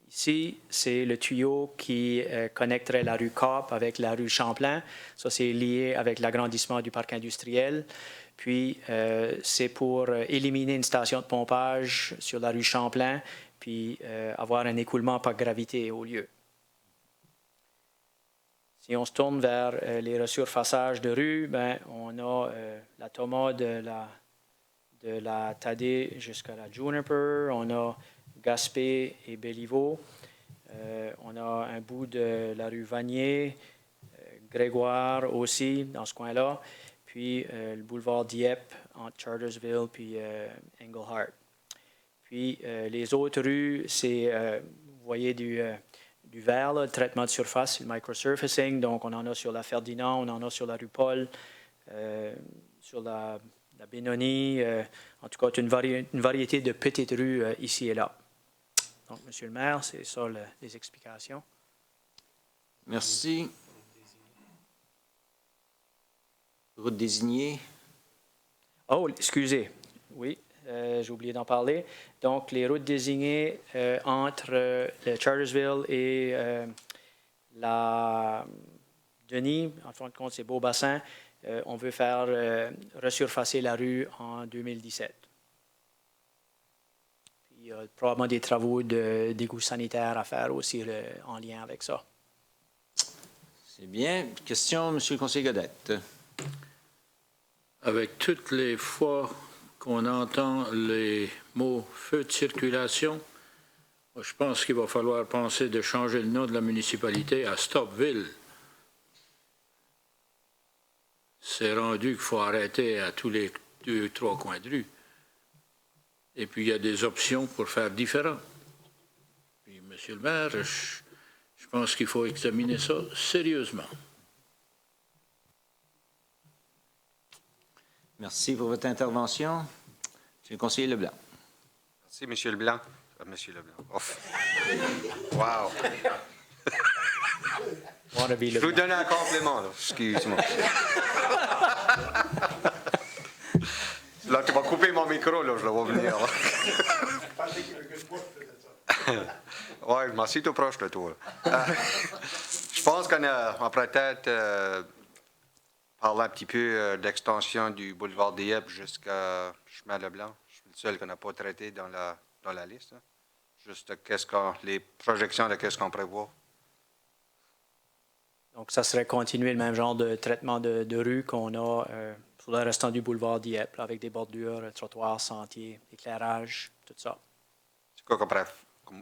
ici, c'est le tuyau qui connecterait la rue Coop avec la rue Champlain. Ça, c'est lié avec l'agrandissement du parc industriel. Puis, c'est pour éliminer une station de pompage sur la rue Champlain, puis avoir un écoulement par gravité au lieu. Si on se tourne vers les resurfaçages de rue, ben, on a la Thomas de la Thaddée jusqu'à la Juniper, on a Gaspé et Béliveau, on a un bout de la rue Vanier, Grégoire aussi, dans ce coin-là, puis le boulevard Dieppe entre Chartersville puis Englehart. Puis les autres rues, c'est, vous voyez du vert, là, le traitement de surface, le microsurfacing. Donc, on en a sur la Ferdinand, on en a sur la rue Paul, sur la Benoni. En tout cas, une variété de petites rues ici et là. Donc, Monsieur le maire, c'est ça les explications. Merci. Route désignée. Oh, excusez. Oui, j'ai oublié d'en parler. Donc, les routes désignées entre le Chartersville et la Denis, en fin de compte, c'est Beaubassin. On veut faire resurfacer la rue en 2017. Puis, il y a probablement des travaux d'égout sanitaire à faire aussi en lien avec ça. C'est bien. Question, M. le conseiller Godette. Avec toutes les fois qu'on entend les mots feu de circulation, moi, je pense qu'il va falloir penser de changer le nom de la municipalité à Stopville. C'est rendu qu'il faut arrêter à tous les 2-3 coins de rue. Et puis, il y a des options pour faire différent. Puis, Monsieur le maire, je pense qu'il faut examiner ça sérieusement. Merci pour votre intervention. Monsieur le conseiller Leblanc. Merci, M. Leblanc. Monsieur Leblanc. Ouf. Wow. Je vous donne un compliment, là. Excuse-moi. Là, tu vas couper mon micro, là, je le vois venir. Oui, je m'en suis tout proche de toi. Je pense qu'on pourrait peut-être parler un petit peu d'extension du boulevard Dieppe jusqu'à Chemin Leblanc. Je suis le seul qu'on n'a pas traité dans la liste. Hein. Juste les projections de qu'est-ce qu'on prévoit. Donc, ça serait continuer le même genre de traitement de rue qu'on a sur le restant du boulevard Dieppe, là, avec des bordures, trottoirs, sentiers, éclairage, tout ça. C'est quoi qu'on pourrait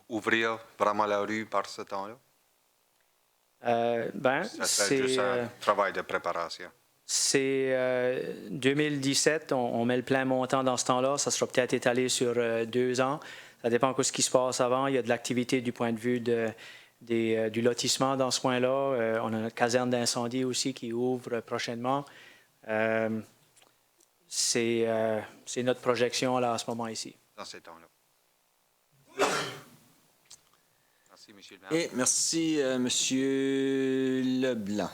ouvrir vraiment la rue par ce temps-là? Ça serait juste un travail de préparation. C'est 2017, on met le plein montant dans ce temps-là. Ça sera peut-être étalé sur 2 ans. Ça dépend de ce qui se passe avant. Il y a de l'activité du point de vue du lotissement dans ce coin-là. On a notre caserne d'incendie aussi qui ouvre prochainement. C'est notre projection là, à ce moment ici. Dans ces temps-là. Merci, M. le maire. Et merci, M. Leblanc.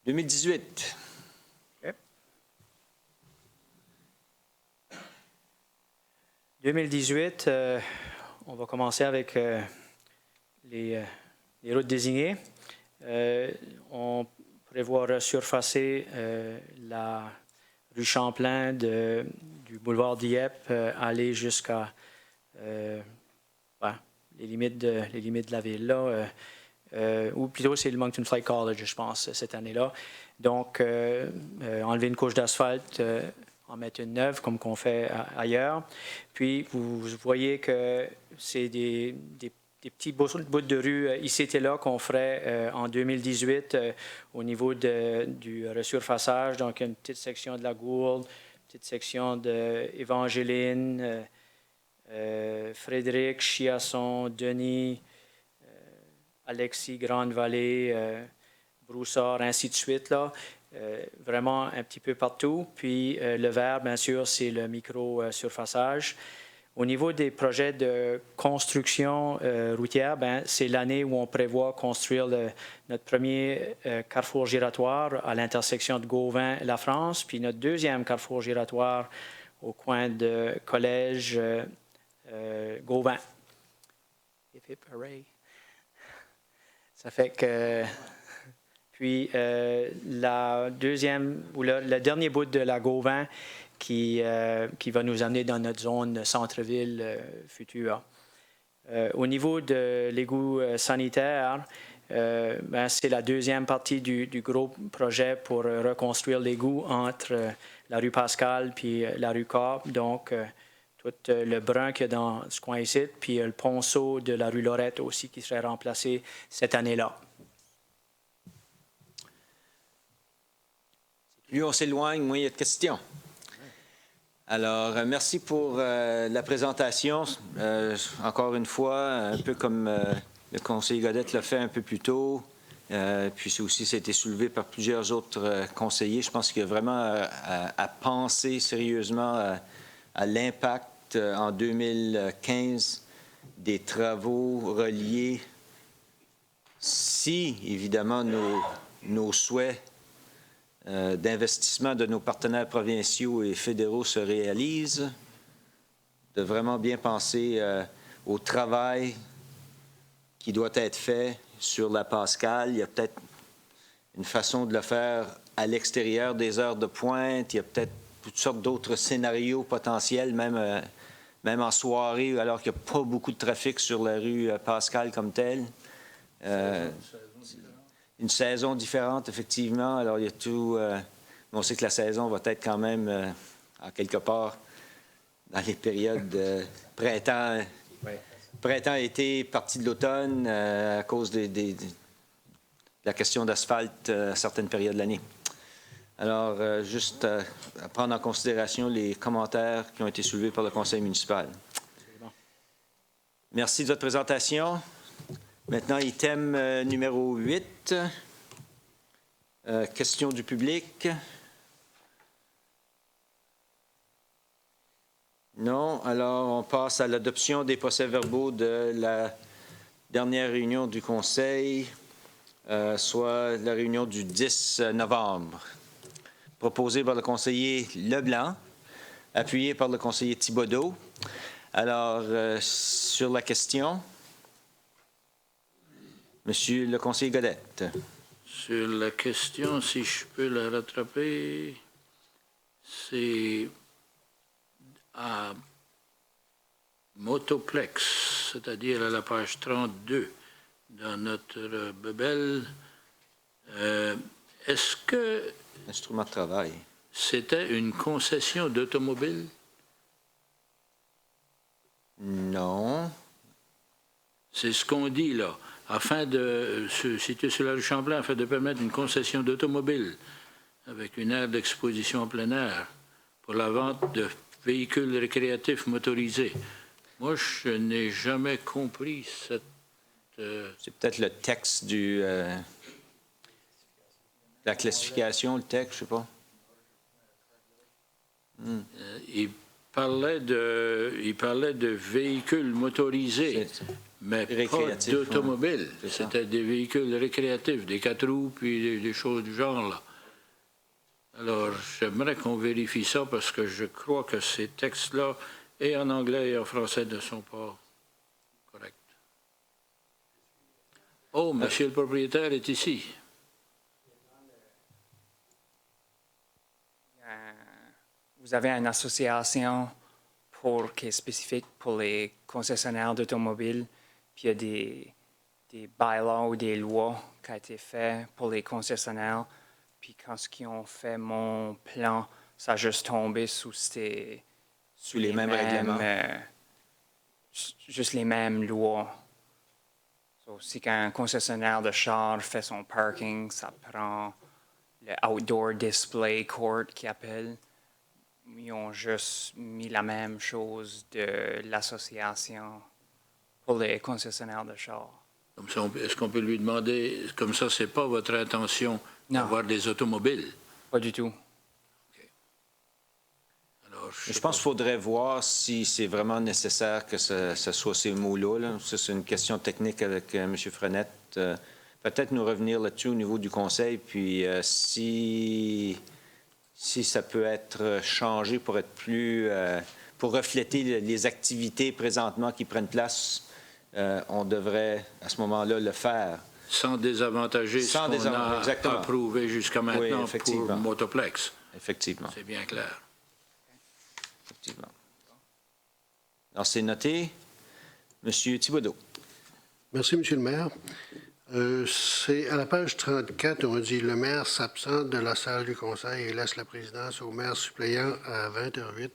2018. Okay. 2018, on va commencer avec les routes désignées. On prévoit resurfacer la rue Champlain du boulevard Dieppe, aller jusqu'à les limites de la ville, là. Ou plutôt c'est le Moncton Flight College, je pense, cette année-là. Donc, enlever une couche d'asphalte, en mettre une neuve, comme qu'on fait ailleurs. Puis, vous voyez que c'est des petits bouts de rue ici et là qu'on ferait en 2018 au niveau du resurfaçage. Donc, une petite section de la Gourde, une petite section d'Évangeline, Frédéric, Chiasson, Denis, Alexis, Grande-Vallée, Broussard, ainsi de suite, là. Vraiment un petit peu partout. Puis le vert, bien sûr, c'est le micro-surfaçage. Au niveau des projets de construction routière, ben, c'est l'année où on prévoit construire notre premier carrefour giratoire à l'intersection de Gauvin et La France, puis notre deuxième carrefour giratoire au coin de Collège Gauvin. Hip, hip, hooray. Ça fait que... Puis la deuxième, ou le dernier bout de la Gauvin qui va nous amener dans notre zone centre-ville future. Au niveau de l'égout sanitaire, ben, c'est la deuxième partie du gros projet pour reconstruire l'égout entre la rue Pascal puis la rue Corp. Donc, tout le brun qu'il y a dans ce coin ici, puis le ponceau de la rue Lorette aussi qui serait remplacé cette année-là. Plus on s'éloigne, moins il y a de questions. Alors, merci pour la présentation. Encore une fois, un peu comme le conseiller Godette l'a fait un peu plus tôt, puis ça a été soulevé par plusieurs autres conseillers. Je pense qu'il y a vraiment à penser sérieusement à l'impact en 2015 des travaux reliés, si évidemment nos souhaits d'investissement de nos partenaires provinciaux et fédéraux se réalisent, de vraiment bien penser au travail qui doit être fait sur la Pascal. Il y a peut-être une façon de le faire à l'extérieur des heures de pointe. Il y a peut-être toutes sortes d'autres scénarios potentiels, même en soirée, alors qu'il n'y a pas beaucoup de trafic sur la rue Pascal comme telle. Une saison différente, effectivement. Alors, il y a tout... on sait que la saison va être quand même, en quelque part, dans les périodes printemps, été, partie de l'automne, à cause de la question d'asphalte à certaines périodes de l'année. Alors, juste à prendre en considération les commentaires qui ont été soulevés par le conseil municipal. Merci de votre présentation. Maintenant, item numéro 8. Question du public. Non. Alors, on passe à l'adoption des procès-verbaux de la dernière réunion du Conseil, soit la réunion du 10 novembre. Proposé par le conseiller Leblanc, appuyé par le conseiller Thibodeau. Alors, sur la question... Monsieur le conseiller Godette. Sur la question, si je peux la rattraper, c'est à Motoplex, c'est-à-dire à la page 32 dans notre bebelle. Est-ce que instrument de travail. C'était une concession d'automobile? Non. C'est ce qu'on dit là. Afin de se situer sur la rue Champlain, afin de permettre une concession d'automobile avec une aire d'exposition en plein air pour la vente de véhicules récréatifs motorisés. Moi, je n'ai jamais compris cette... C'est peut-être le texte la classification, le texte, je ne sais pas. Il parlait de véhicules motorisés. Mais pas d'automobile. Ouais. C'était des véhicules récréatifs, des 4 roues, puis des choses du genre, là. Alors, j'aimerais qu'on vérifie ça parce que je crois que ces textes-là, et en anglais et en français, ne sont pas corrects. Oh, monsieur le propriétaire est ici. Vous avez une association qui est spécifique pour les concessionnaires d'automobiles. Puis il y a des bylaws ou des lois qui ont été faites pour les concessionnaires. Puis quand ils ont fait mon plan, ça a juste tombé sous les mêmes règlements. Juste les mêmes lois. Si un concessionnaire de char fait son parking, ça prend le Outdoor Display Court qu'ils appellent. Ils ont juste mis la même chose de l'association pour les concessionnaires de chars. Comme ça, est-ce qu'on peut lui demander, comme ça, c'est pas votre intention Non. d'avoir des automobiles? Pas du tout. Alors, Je pense qu'il faudrait voir si c'est vraiment nécessaire que ce soit ces mots-là. Là. Ça, c'est une question technique avec M. Frenette. Peut-être nous revenir là-dessus au niveau du conseil, puis si ça peut être changé pour être plus... pour refléter les activités présentement qui prennent place, on devrait à ce moment-là le faire. sans désavantager ce qu'on a exactement. approuvé jusqu'à maintenant Oui, effectivement. pour Motoplex. Effectivement. C'est bien clair. Effectivement. Alors, c'est noté. Monsieur Thibodeau. Merci, M. le maire. C'est à la page 34, on dit « Le maire s'absente de la salle du conseil et laisse la présidence au maire suppléant à 20h08 »,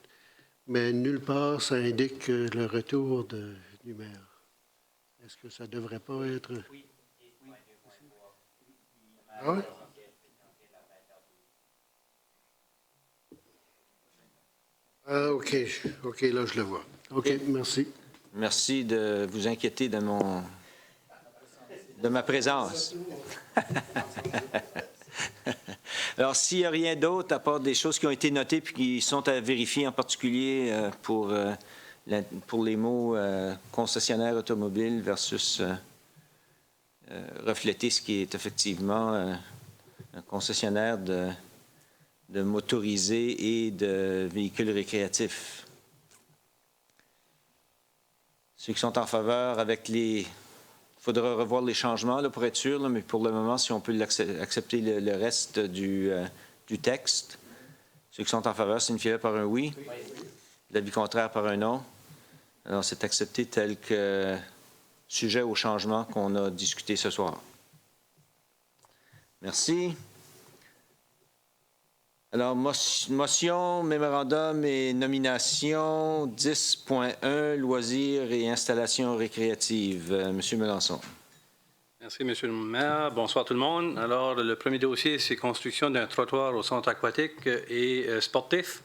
mais nulle part ça indique le retour du maire. Est-ce que ça ne devrait pas être... Ah oui? Ah, OK. OK, là, je le vois. OK, merci. Merci de vous inquiéter de ma présence. Alors, s'il n'y a rien d'autre, à part des choses qui ont été notées puis qui sont à vérifier, en particulier pour les mots concessionnaire automobile versus refléter ce qui est effectivement un concessionnaire de motorisés et de véhicules récréatifs. Ceux qui sont en faveur avec les... Il faudra revoir les changements là, pour être sûr, là, mais pour le moment, si on peut accepter le reste du texte. Ceux qui sont en faveur signifient par un oui. L'avis contraire par un non. Alors, c'est accepté tel que sujet au changement qu'on a discuté ce soir. Merci. Alors, motion, mémorandum et nomination 10.1, loisirs et installations récréatives. Monsieur Melançon. Merci, Monsieur le maire. Bonsoir tout le monde. Alors, le premier dossier, c'est construction d'un trottoir au centre aquatique et sportif.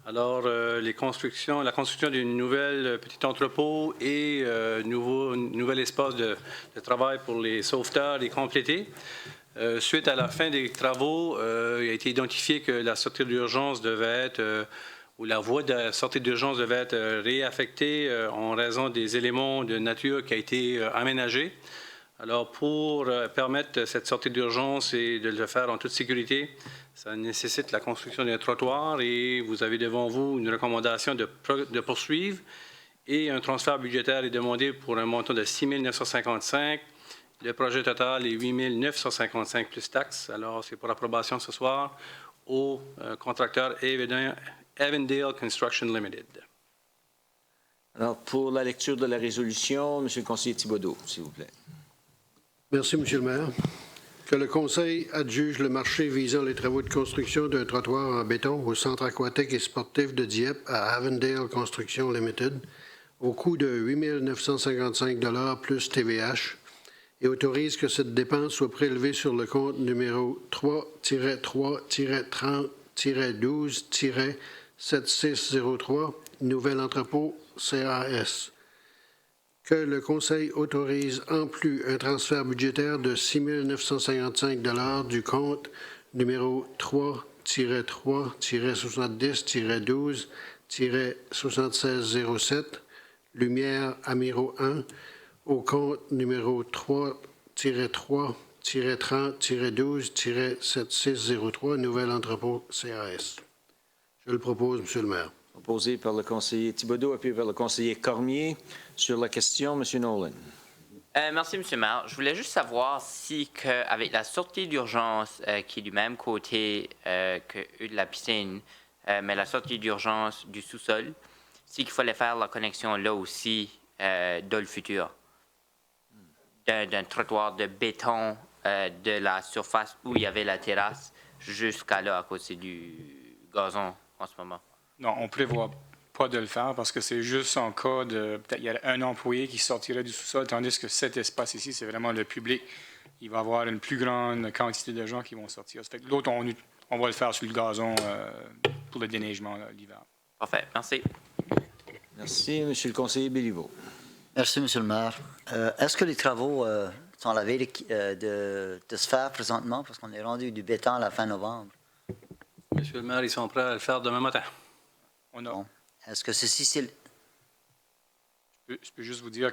Alors, la construction d'une nouvelle petit entrepôt et nouvel espace de travail pour les sauveteurs est complété. Suite à la fin des travaux, il a été identifié que la sortie d'urgence devait être, ou la voie de sortie d'urgence devait être réaffectée en raison des éléments de nature qui a été aménagés. Alors, pour permettre cette sortie d'urgence et de le faire en toute sécurité, ça nécessite la construction d'un trottoir et vous avez devant vous une recommandation de poursuivre et un transfert budgétaire est demandé pour un montant de 6 955. Le projet total est 8 955 plus taxes. Alors, c'est pour approbation ce soir au contracteur Avondale Construction Limited. Alors, pour la lecture de la résolution, Monsieur le conseiller Thibodeau, s'il vous plaît. Merci, M. le maire. Que le Conseil adjuge le marché visant les travaux de construction d'un trottoir en béton au centre aquatique et sportif de Dieppe à Avondale Construction Limited au coût de 8 955 $ plus TVH et autorise que cette dépense soit prélevée sur le compte numéro 3-3-30-12-7603, nouvel entrepôt CAS. Que le Conseil autorise en plus un transfert budgétaire de 6 955 $ du compte numéro 3-3-70-12-7607, Lumière Amiro 1, au compte numéro 3-3-30-12-7603, nouvel entrepôt CAS. Je le propose, M. le maire. Proposé par le conseiller Thibodeau, appuyé par le conseiller Cormier. Sur la question, M. Nolan. Merci, M. le maire. Je voulais juste savoir si, avec la sortie d'urgence qui est du même côté que de la piscine, mais la sortie d'urgence du sous-sol, si qu'il fallait faire la connexion là aussi dans le futur, d'un trottoir de béton de la surface où il y avait la terrasse jusqu'à là, à cause du gazon en ce moment. Non, on ne prévoit pas de le faire parce que c'est juste en cas de... Peut-être il y a un employé qui sortirait du sous-sol, tandis que cet espace ici, c'est vraiment le public. Il va y avoir une plus grande quantité de gens qui vont sortir. Ça fait que l'autre, on va le faire sur le gazon pour le déneigement l'hiver. Parfait, merci. Merci, M. le conseiller Béliveau. Merci, Monsieur le maire. Est-ce que les travaux sont à la veille de se faire présentement? Parce qu'on est rendu du béton à la fin novembre. Monsieur le maire, ils sont prêts à le faire demain matin. Bon. Est-ce que ceci, c'est... Je peux juste vous dire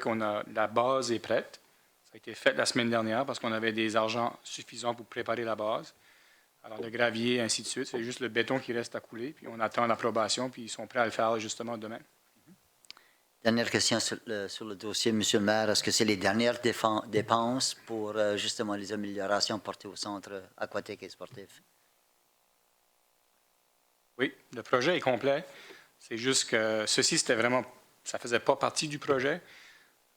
la base est prête. Ça a été fait la semaine dernière parce qu'on avait des argents suffisants pour préparer la base. Alors, le gravier, ainsi de suite. C'est juste le béton qui reste à couler. Puis on attend l'approbation, puis ils sont prêts à le faire justement demain. Dernière question sur le dossier, Monsieur le maire. Est-ce que c'est les dernières dépenses pour justement les améliorations portées au centre aquatique et sportif? Oui, le projet est complet. C'est juste que ceci, ça ne faisait pas partie du projet.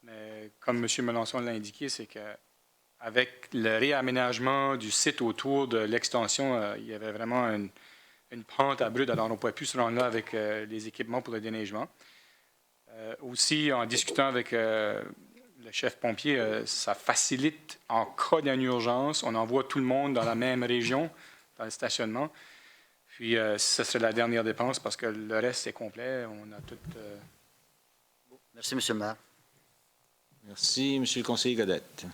Mais comme M. Melançon l'a indiqué, c'est qu'avec le réaménagement du site autour de l'extension, il y avait vraiment une pente à brûle. Alors, on ne pouvait plus se rendre là avec les équipements pour le déneigement. Aussi, en discutant avec le chef pompier, ça facilite en cas d'une urgence. On envoie tout le monde dans la même région, dans le stationnement. Puis, ce serait la dernière dépense parce que le reste, c'est complet. On a tout... Merci, Monsieur le maire. Merci, Monsieur le conseiller Godette.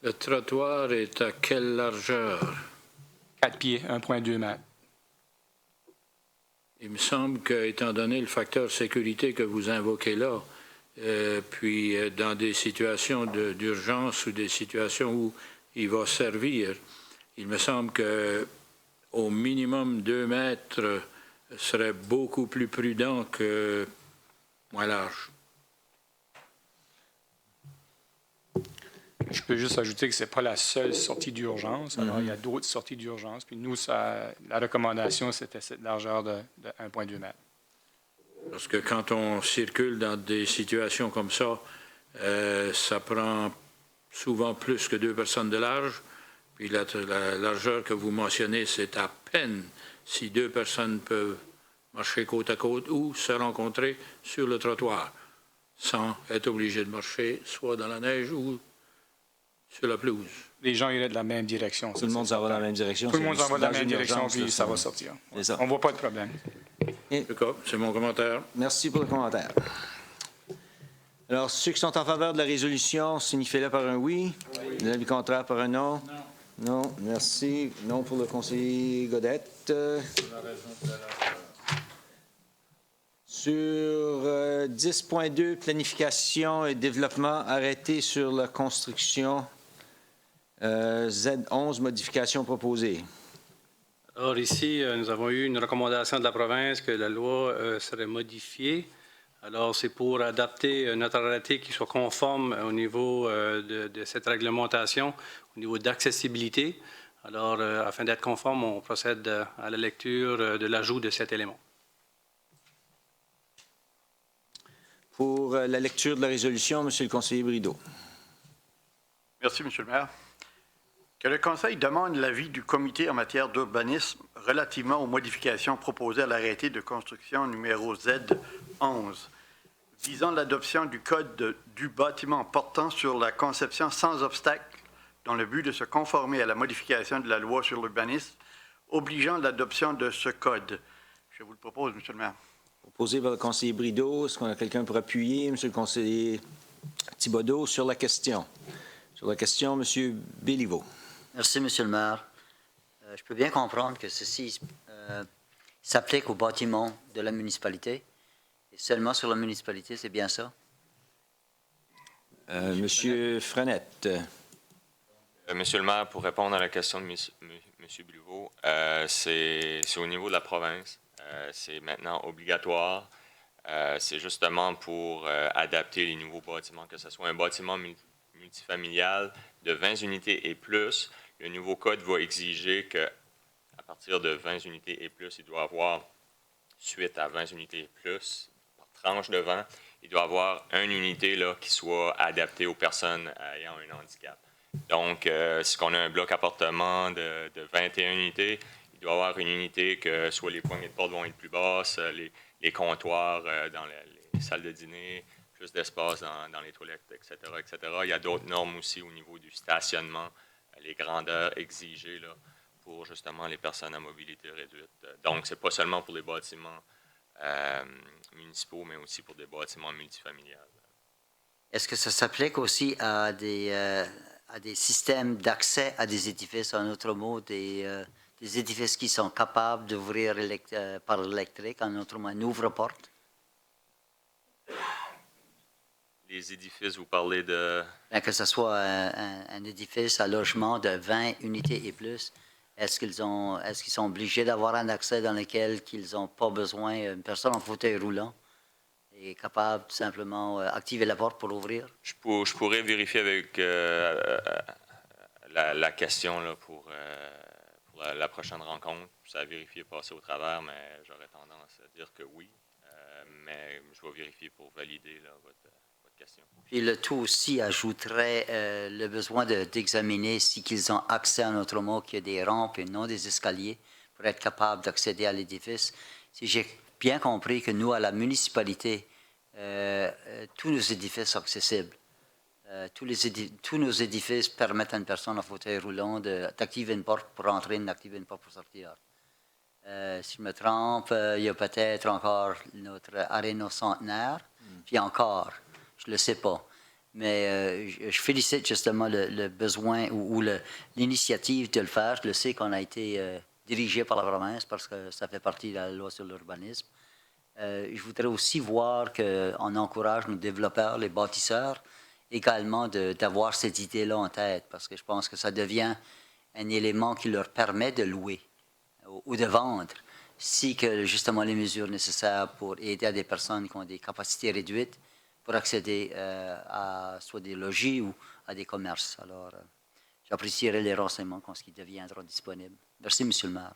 Le trottoir est à quelle largeur? 4 pieds, 1,2 mètres. Il me semble que, étant donné le facteur sécurité que vous invoquez là, puis dans des situations d'urgence ou des situations où il va servir, il me semble que au minimum 2 mètres serait beaucoup plus prudent que moins large. Je peux juste ajouter que ce n'est pas la seule sortie d'urgence. Alors, il y a d'autres sorties d'urgence. Puis nous, la recommandation, c'était cette largeur de 1,2 mètres. Parce que quand on circule dans des situations comme ça, ça prend souvent plus que 2 personnes de large. Puis la largeur que vous mentionnez, c'est à peine si 2 personnes peuvent marcher côte à côte ou se rencontrer sur le trottoir sans être obligés de marcher soit dans la neige ou sur la pelouse. Les gens iraient de la même direction. Tout le monde s'en va dans la même direction. Tout le monde s'en va dans la même une direction, urgence, puis là, ça va sortir. Ça. On ne voit pas de problème. C'est mon commentaire. Merci pour le commentaire. Alors, ceux qui sont en faveur de la résolution, signifiez-le par un oui. L'avis contraire par un non. Non. Non, merci. Non pour le conseiller Godette. Sur 10.2, planification et développement, arrêté sur la construction. Z11, modifications proposées. Alors ici, nous avons eu une recommandation de la province que la loi serait modifiée. Alors, c'est pour adapter notre arrêté qui soit conforme au niveau de cette réglementation, au niveau d'accessibilité. Alors, afin d'être conforme, on procède à la lecture de l'ajout de cet élément. Pour la lecture de la résolution, M. le conseiller Brideau. Merci, M. le maire. Que le Conseil demande l'avis du comité en matière d'urbanisme relativement aux modifications proposées à l'arrêté de construction numéro Z11, visant l'adoption du code du bâtiment portant sur la conception sans obstacle dans le but de se conformer à la modification de la loi sur l'urbanisme, obligeant l'adoption de ce code. Je vous le propose, M. le maire. Proposé par le conseiller Brideau. Est-ce qu'on a quelqu'un pour appuyer, M. le conseiller Thibodeau, sur la question? Sur la question, M. Béliveau. Merci, Monsieur le maire. Je peux bien comprendre que ceci s'applique aux bâtiments de la municipalité. Et seulement sur la municipalité, c'est bien ça? Monsieur Frenette. Monsieur le maire, pour répondre à la question de Monsieur Béliveau, c'est au niveau de la province. C'est maintenant obligatoire. C'est justement pour adapter les nouveaux bâtiments, que ce soit un bâtiment multifamilial de 20 unités et plus. Le nouveau code va exiger qu'à partir de 20 unités et plus, il doit avoir, suite à 20 unités et plus, par tranche de 20, il doit avoir une unité là, qui soit adaptée aux personnes ayant un handicap. Donc, si on a un bloc appartement de 21 unités, il doit y avoir une unité que soit les poignées de porte vont être plus basses, les comptoirs dans les salles de dîner, plus d'espace dans les toilettes, etc., etc. Il y a d'autres normes aussi au niveau du stationnement, les grandeurs exigées là, pour justement les personnes à mobilité réduite. Donc, ce n'est pas seulement pour les bâtiments municipaux, mais aussi pour des bâtiments multifamiliales. Est-ce que ça s'applique aussi à des systèmes d'accès à des édifices, en autre mot, des édifices qui sont capables d'ouvrir par l'électrique, en autre mot, un ouvre-porte? Les édifices, vous parlez de... Bien, que ce soit un édifice à logement de 20 unités et plus, est-ce qu'ils sont obligés d'avoir un accès dans lequel ils n'ont pas besoin, une personne en fauteuil roulant est capable tout simplement activer la porte pour l'ouvrir? Je pourrais vérifier avec la question là, pour la prochaine rencontre. Ça a vérifié passer au travers, mais j'aurais tendance à dire que oui. Mais je vais vérifier pour valider là, votre question. Puis le tout aussi ajouterait le besoin d'examiner si qu'ils ont accès, en autre mot, qu'il y a des rampes et non des escaliers pour être capable d'accéder à l'édifice. Si j'ai bien compris que nous, à la municipalité, tous nos édifices sont accessibles. Tous nos édifices permettent à une personne en fauteuil roulant d'activer une porte pour entrer, d'activer une porte pour sortir. Si je me trompe, il y a peut-être encore notre aréna centenaire, puis encore, je ne le sais pas. Mais je félicite justement le besoin ou l'initiative de le faire. Je le sais qu'on a été dirigé par la province parce que ça fait partie de la loi sur l'urbanisme. Je voudrais aussi voir qu'on encourage nos développeurs, les bâtisseurs, également d'avoir cette idée-là en tête, parce que je pense que ça devient un élément qui leur permet de louer ou de vendre, si que justement les mesures nécessaires pour aider à des personnes qui ont des capacités réduites pour accéder à soit des logis ou à des commerces. Alors, j'apprécierais les renseignements quand ils deviendront disponibles. Merci, M. le maire.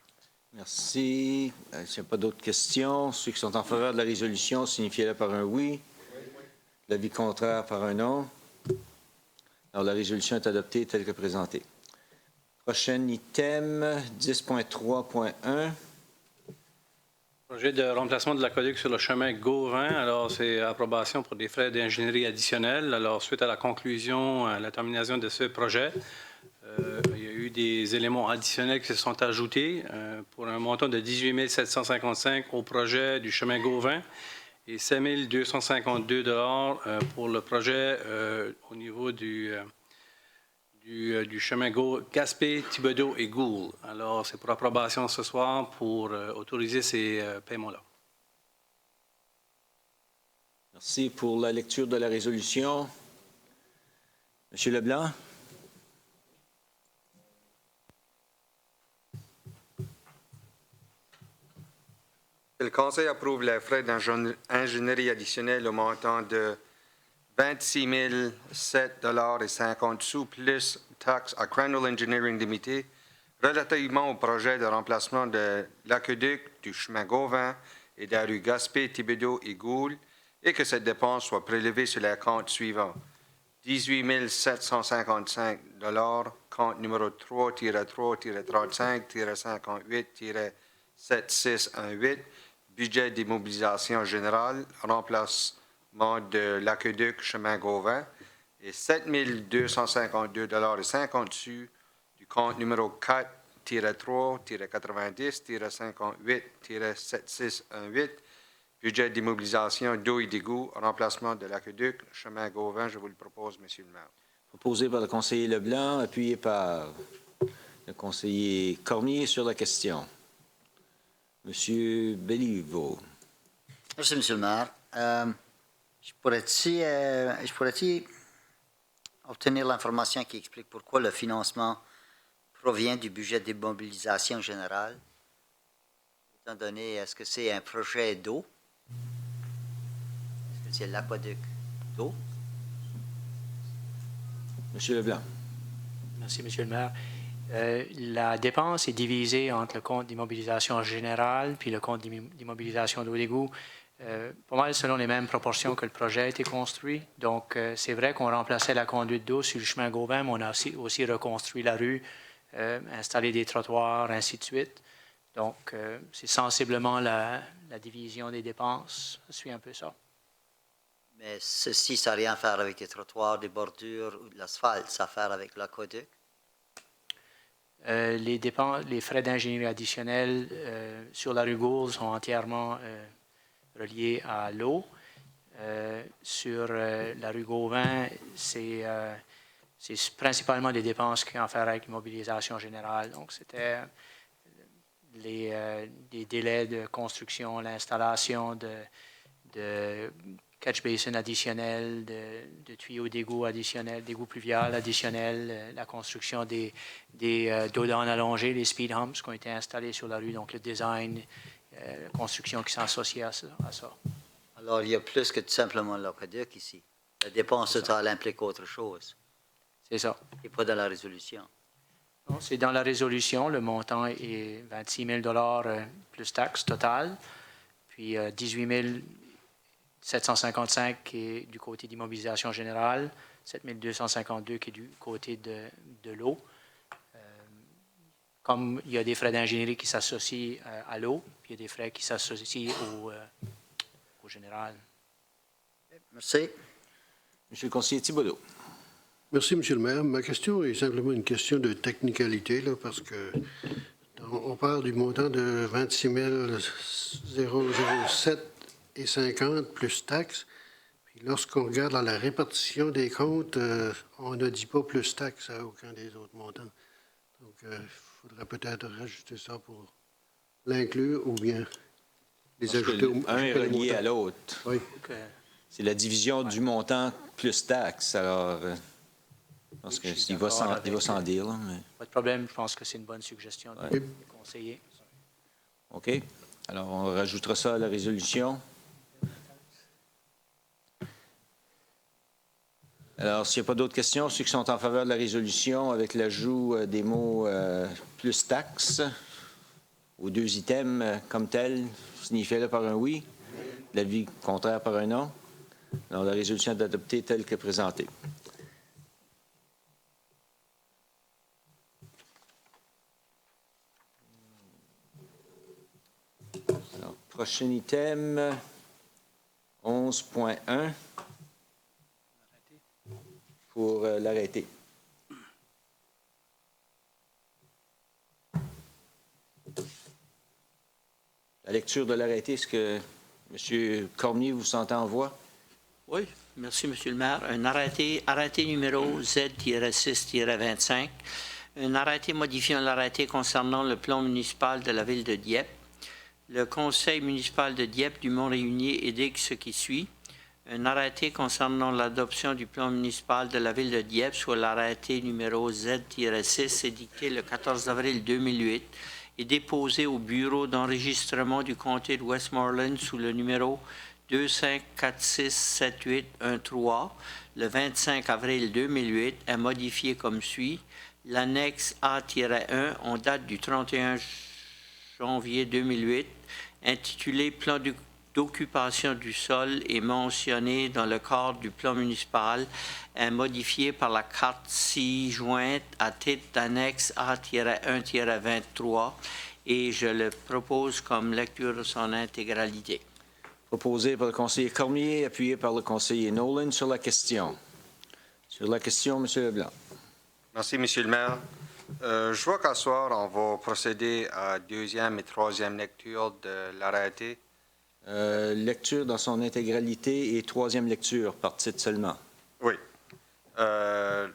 Merci. S'il n'y a pas d'autres questions, ceux qui sont en faveur de la résolution, signifiez-le par un oui. L'avis contraire par un non. Alors, la résolution est adoptée telle que présentée. Prochain item, 10.3.1. Projet de remplacement de l'aqueduc sur le chemin Gauvin. Alors, c'est approbation pour des frais d'ingénierie additionnels. Alors, suite à la conclusion, à la termination de ce projet, il y a eu des éléments additionnels qui se sont ajoutés pour un montant de 18 755 au projet du chemin Gauvin et 5 252 $ pour le projet au niveau du chemin Gaspé, Thibodaux et Gould. Alors, c'est pour approbation ce soir pour autoriser ces paiements-là. Merci pour la lecture de la résolution. Monsieur Leblanc. Le Conseil approuve les frais d'ingénierie additionnels au montant de 26 007,50 $ plus taxes à Crandall Engineering Limited relativement au projet de remplacement de l'aqueduc du chemin Gauvin et de la rue Gaspé, Thibodaux et Gould, et que cette dépense soit prélevée sur les comptes suivants. 18 755 $, compte numéro 3-3-35-58-7618, budget d'immobilisation générale, remplacement de l'aqueduc chemin Gauvin, et 7 252,50 $ du compte numéro 4-3-90-58-7618, budget d'immobilisation d'eau et d'égout, remplacement de l'aqueduc chemin Gauvin. Je vous le propose, Monsieur le maire. Proposé par le conseiller Leblanc, appuyé par le conseiller Cormier sur la question. Monsieur Béliveau. Merci, Monsieur le maire. Je pourrais-tu obtenir l'information qui explique pourquoi le financement provient du budget d'immobilisation générale? Étant donné, est-ce que c'est un projet d'eau? Est-ce que c'est l'aqueduc d'eau? Monsieur Leblanc. Merci, Monsieur le maire. La dépense est divisée entre le compte d'immobilisation générale puis le compte d'immobilisation d'eau d'égout, pas mal selon les mêmes proportions que le projet a été construit. Donc, c'est vrai qu'on remplaçait la conduite d'eau sur le chemin Gauvin, mais on a aussi reconstruit la rue, installé des trottoirs, ainsi de suite. Donc, c'est sensiblement la division des dépenses. Ça suit un peu ça. Mais ceci, ça n'a rien à faire avec les trottoirs, des bordures ou de l'asphalte, ça a à faire avec l'aqueduc? Les frais d'ingénierie additionnels sur la rue Gould sont entièrement reliés à l'eau. Sur la rue Gauvin, c'est principalement des dépenses qui ont à faire avec l'immobilisation générale. Donc, c'était des délais de construction, l'installation de catch basin additionnels, de tuyaux d'égout additionnels, d'égout pluvial additionnels, la construction des dos d'âne allongés, les speed humps qui ont été installés sur la rue, donc le design, la construction qui s'associe à ça. Alors, il y a plus que tout simplement l'aqueduc ici. La dépense totale implique autre chose. C'est ça. Et pas dans la résolution. Non, c'est dans la résolution. Le montant est 26 000 plus taxes totales, puis 18 755 qui est du côté d'immobilisation générale, 7 252 qui est du côté de l'eau. Comme il y a des frais d'ingénierie qui s'associent à l'eau, puis il y a des frais qui s'associent au général. Merci. Monsieur le conseiller Thibodeau. Merci, Monsieur le maire. Ma question est simplement une question de technicalité, là, parce que on parle du montant de 26 007 et 50 plus taxes. Puis lorsqu'on regarde dans la répartition des comptes, on ne dit pas plus taxes à aucun des autres montants. Donc, il faudrait peut-être rajouter ça pour l'inclure ou bien les ajouter au un est relié à l'autre. Oui. C'est la division du montant plus taxes. Alors, je pense qu'il va sans dire. Là, mais... Pas de problème. Je pense que c'est une bonne suggestion du conseiller. OK. Alors, on rajoutera ça à la résolution. Alors, s'il n'y a pas d'autres questions, ceux qui sont en faveur de la résolution avec l'ajout des mots plus taxes aux deux items comme tels, signifiez-le par un oui. L'avis contraire par un non. Alors, la résolution est adoptée telle que présentée. Alors, prochain item, 11.1. Pour l'arrêter. La lecture de l'arrêté, est-ce que M. Cormier vous sentez en voix? Oui, merci, M. le maire. Un arrêté numéro Z-6-25, un arrêté modifiant l'arrêté concernant le plan municipal de la ville de Dieppe. Le conseil municipal de Dieppe du Mont-Réunier édicte ce qui suit. Un arrêté concernant l'adoption du plan municipal de la ville de Dieppe, soit l'arrêté numéro Z-6, édicté le 14 avril 2008 et déposé au bureau d'enregistrement du comté de Westmoreland sous le numéro 25467813 le 25 avril 2008 est modifié comme suit. L'annexe A-1 en date du 31 janvier 2008, intitulé « Plan d'occupation du sol » est mentionné dans le cadre du plan municipal, est modifié par la carte ci-jointe à titre d'annexe A-1-23 et je le propose comme lecture de son intégralité. Proposé par le conseiller Cormier, appuyé par le conseiller Nolan sur la question. Sur la question, M. Leblanc. Merci, M. le maire. Je vois qu'à soir, on va procéder à deuxième et troisième lecture de l'arrêté. Lecture dans son intégralité et troisième lecture, par titre seulement. Oui. Le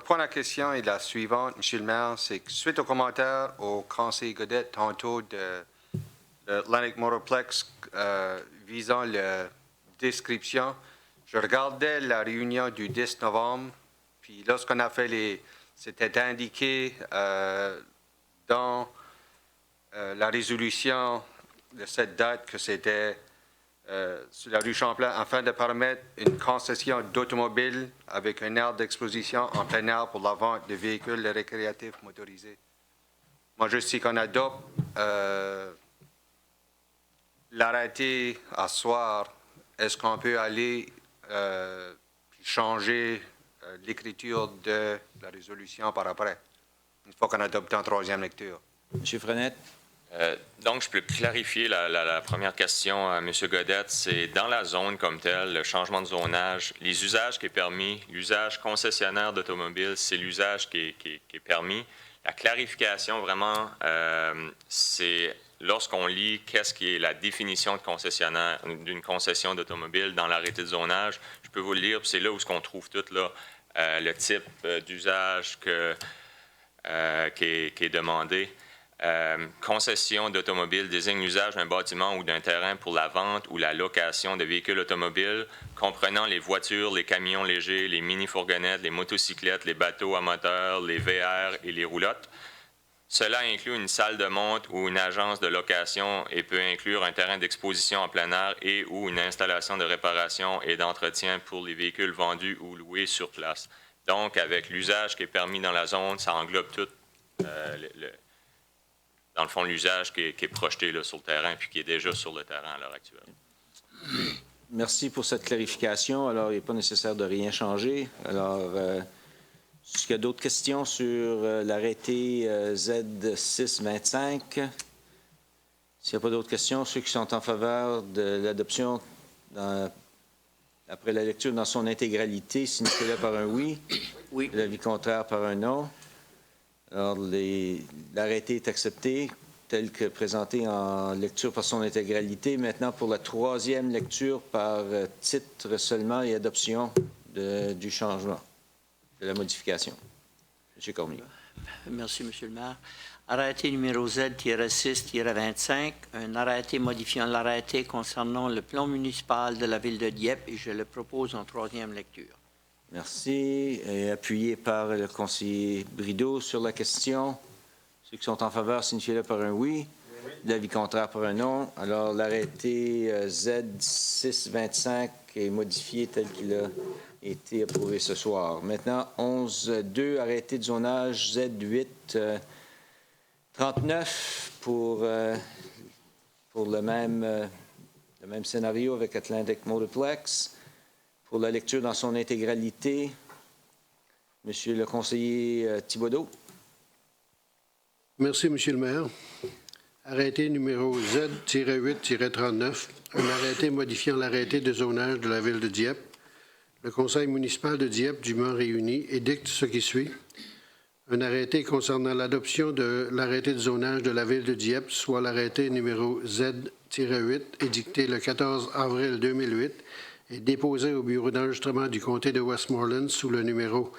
point de la question est la suivante, M. le maire, c'est que suite aux commentaires au conseiller Godet tantôt de l'Atlantic Motorplex visant la description, je regardais la réunion du 10 novembre, puis lorsqu'on a fait c'était indiqué dans la résolution de cette date que c'était sur la rue Champlain afin de permettre une concession d'automobile avec une aire d'exposition en plein air pour la vente de véhicules récréatifs motorisés. Moi, je sais qu'on adopte l'arrêté à soir. Est-ce qu'on peut aller changer l'écriture de la résolution par après, une fois qu'on adopte en troisième lecture? M. Frenette. Donc, je peux clarifier la première question à M. Godet. C'est dans la zone comme telle, le changement de zonage, les usages qui est permis, l'usage concessionnaire d'automobile, c'est l'usage qui est permis. La clarification, vraiment, c'est lorsqu'on lit qu'est-ce qui est la définition de concessionnaire, d'une concession d'automobile dans l'arrêté de zonage, je peux vous le lire, puis c'est là où on trouve tout là, le type d'usage qui est demandé. Concession d'automobile désigne l'usage d'un bâtiment ou d'un terrain pour la vente ou la location de véhicules automobiles, comprenant les voitures, les camions légers, les mini-fourgonnettes, les motocyclettes, les bateaux à moteur, les VR et les roulottes. Cela inclut une salle de montre ou une agence de location et peut inclure un terrain d'exposition en plein air et ou une installation de réparation et d'entretien pour les véhicules vendus ou loués sur place. Donc, avec l'usage qui est permis dans la zone, ça englobe tout dans le fond, l'usage qui est projeté là, sur le terrain puis qui est déjà sur le terrain à l'heure actuelle. Merci pour cette clarification. Alors, il n'est pas nécessaire de rien changer. Alors, est-ce qu'il y a d'autres questions sur l'arrêté Z625? S'il n'y a pas d'autres questions, ceux qui sont en faveur de l'adoption après la lecture dans son intégralité, signifiez-le par un oui. Oui. L'avis contraire par un non. Alors, l'arrêté est accepté tel que présenté en lecture par son intégralité. Maintenant, pour la troisième lecture par titre seulement et adoption du changement, de la modification. M. Cormier. Merci, M. le maire. Arrêté numéro Z-6-25, un arrêté modifiant l'arrêté concernant le plan municipal de la ville de Dieppe et je le propose en troisième lecture. Merci. Et appuyé par le conseiller Brideau sur la question. Ceux qui sont en faveur, signifiez-le par un oui. L'avis contraire par un non. Alors, l'arrêté Z625 est modifié tel qu'il a été approuvé ce soir. Maintenant, 11.2, arrêté de zonage Z839 pour le même scénario avec Atlantic Motorplex. Pour la lecture dans son intégralité, Monsieur le conseiller Thibodeau. Merci, Monsieur le maire. Arrêté numéro Z-8-39, un arrêté modifiant l'arrêté de zonage de la ville de Dieppe. Le conseil municipal de Dieppe dûment réuni édicte ce qui suit. Un arrêté concernant l'adoption de l'arrêté de zonage de la ville de Dieppe, soit l'arrêté numéro Z-8, édicté le 14 avril 2008, est déposé au bureau d'enregistrement du comté de Westmoreland sous le numéro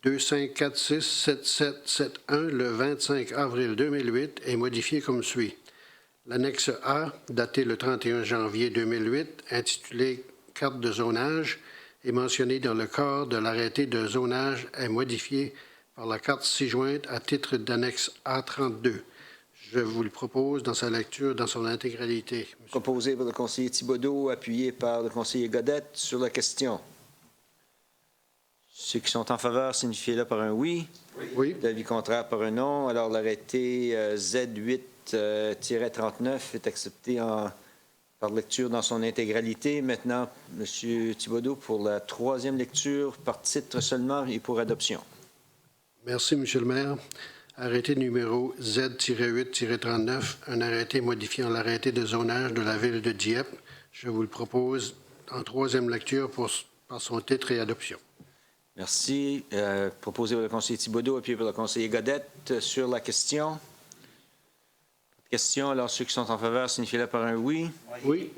25467771 le 25 avril 2008 est modifié comme suit. L'annexe A, datée le 31 janvier 2008, intitulée « Carte de zonage », est mentionnée dans le corps de l'arrêté de zonage est modifié par la carte ci-jointe à titre d'annexe A32. Je vous le propose dans sa lecture dans son intégralité. Proposé par le conseiller Thibodeau, appuyé par le conseiller Godette sur la question. Ceux qui sont en faveur, signifiez-le par un oui. Oui. L'avis contraire par un non. Alors, l'arrêté Z8-39 est accepté par lecture dans son intégralité. Maintenant, M. Thibodeau, pour la troisième lecture, par titre seulement et pour adoption. Merci, M. le maire. Arrêté numéro Z-8-39, un arrêté modifiant l'arrêté de zonage de la ville de Dieppe. Je vous le propose en troisième lecture par son titre et adoption. Merci. Proposé par le conseiller Thibodeau, appuyé par le conseiller Godette sur la question. Question, alors ceux qui sont en faveur, signifiez-le par un oui. Oui.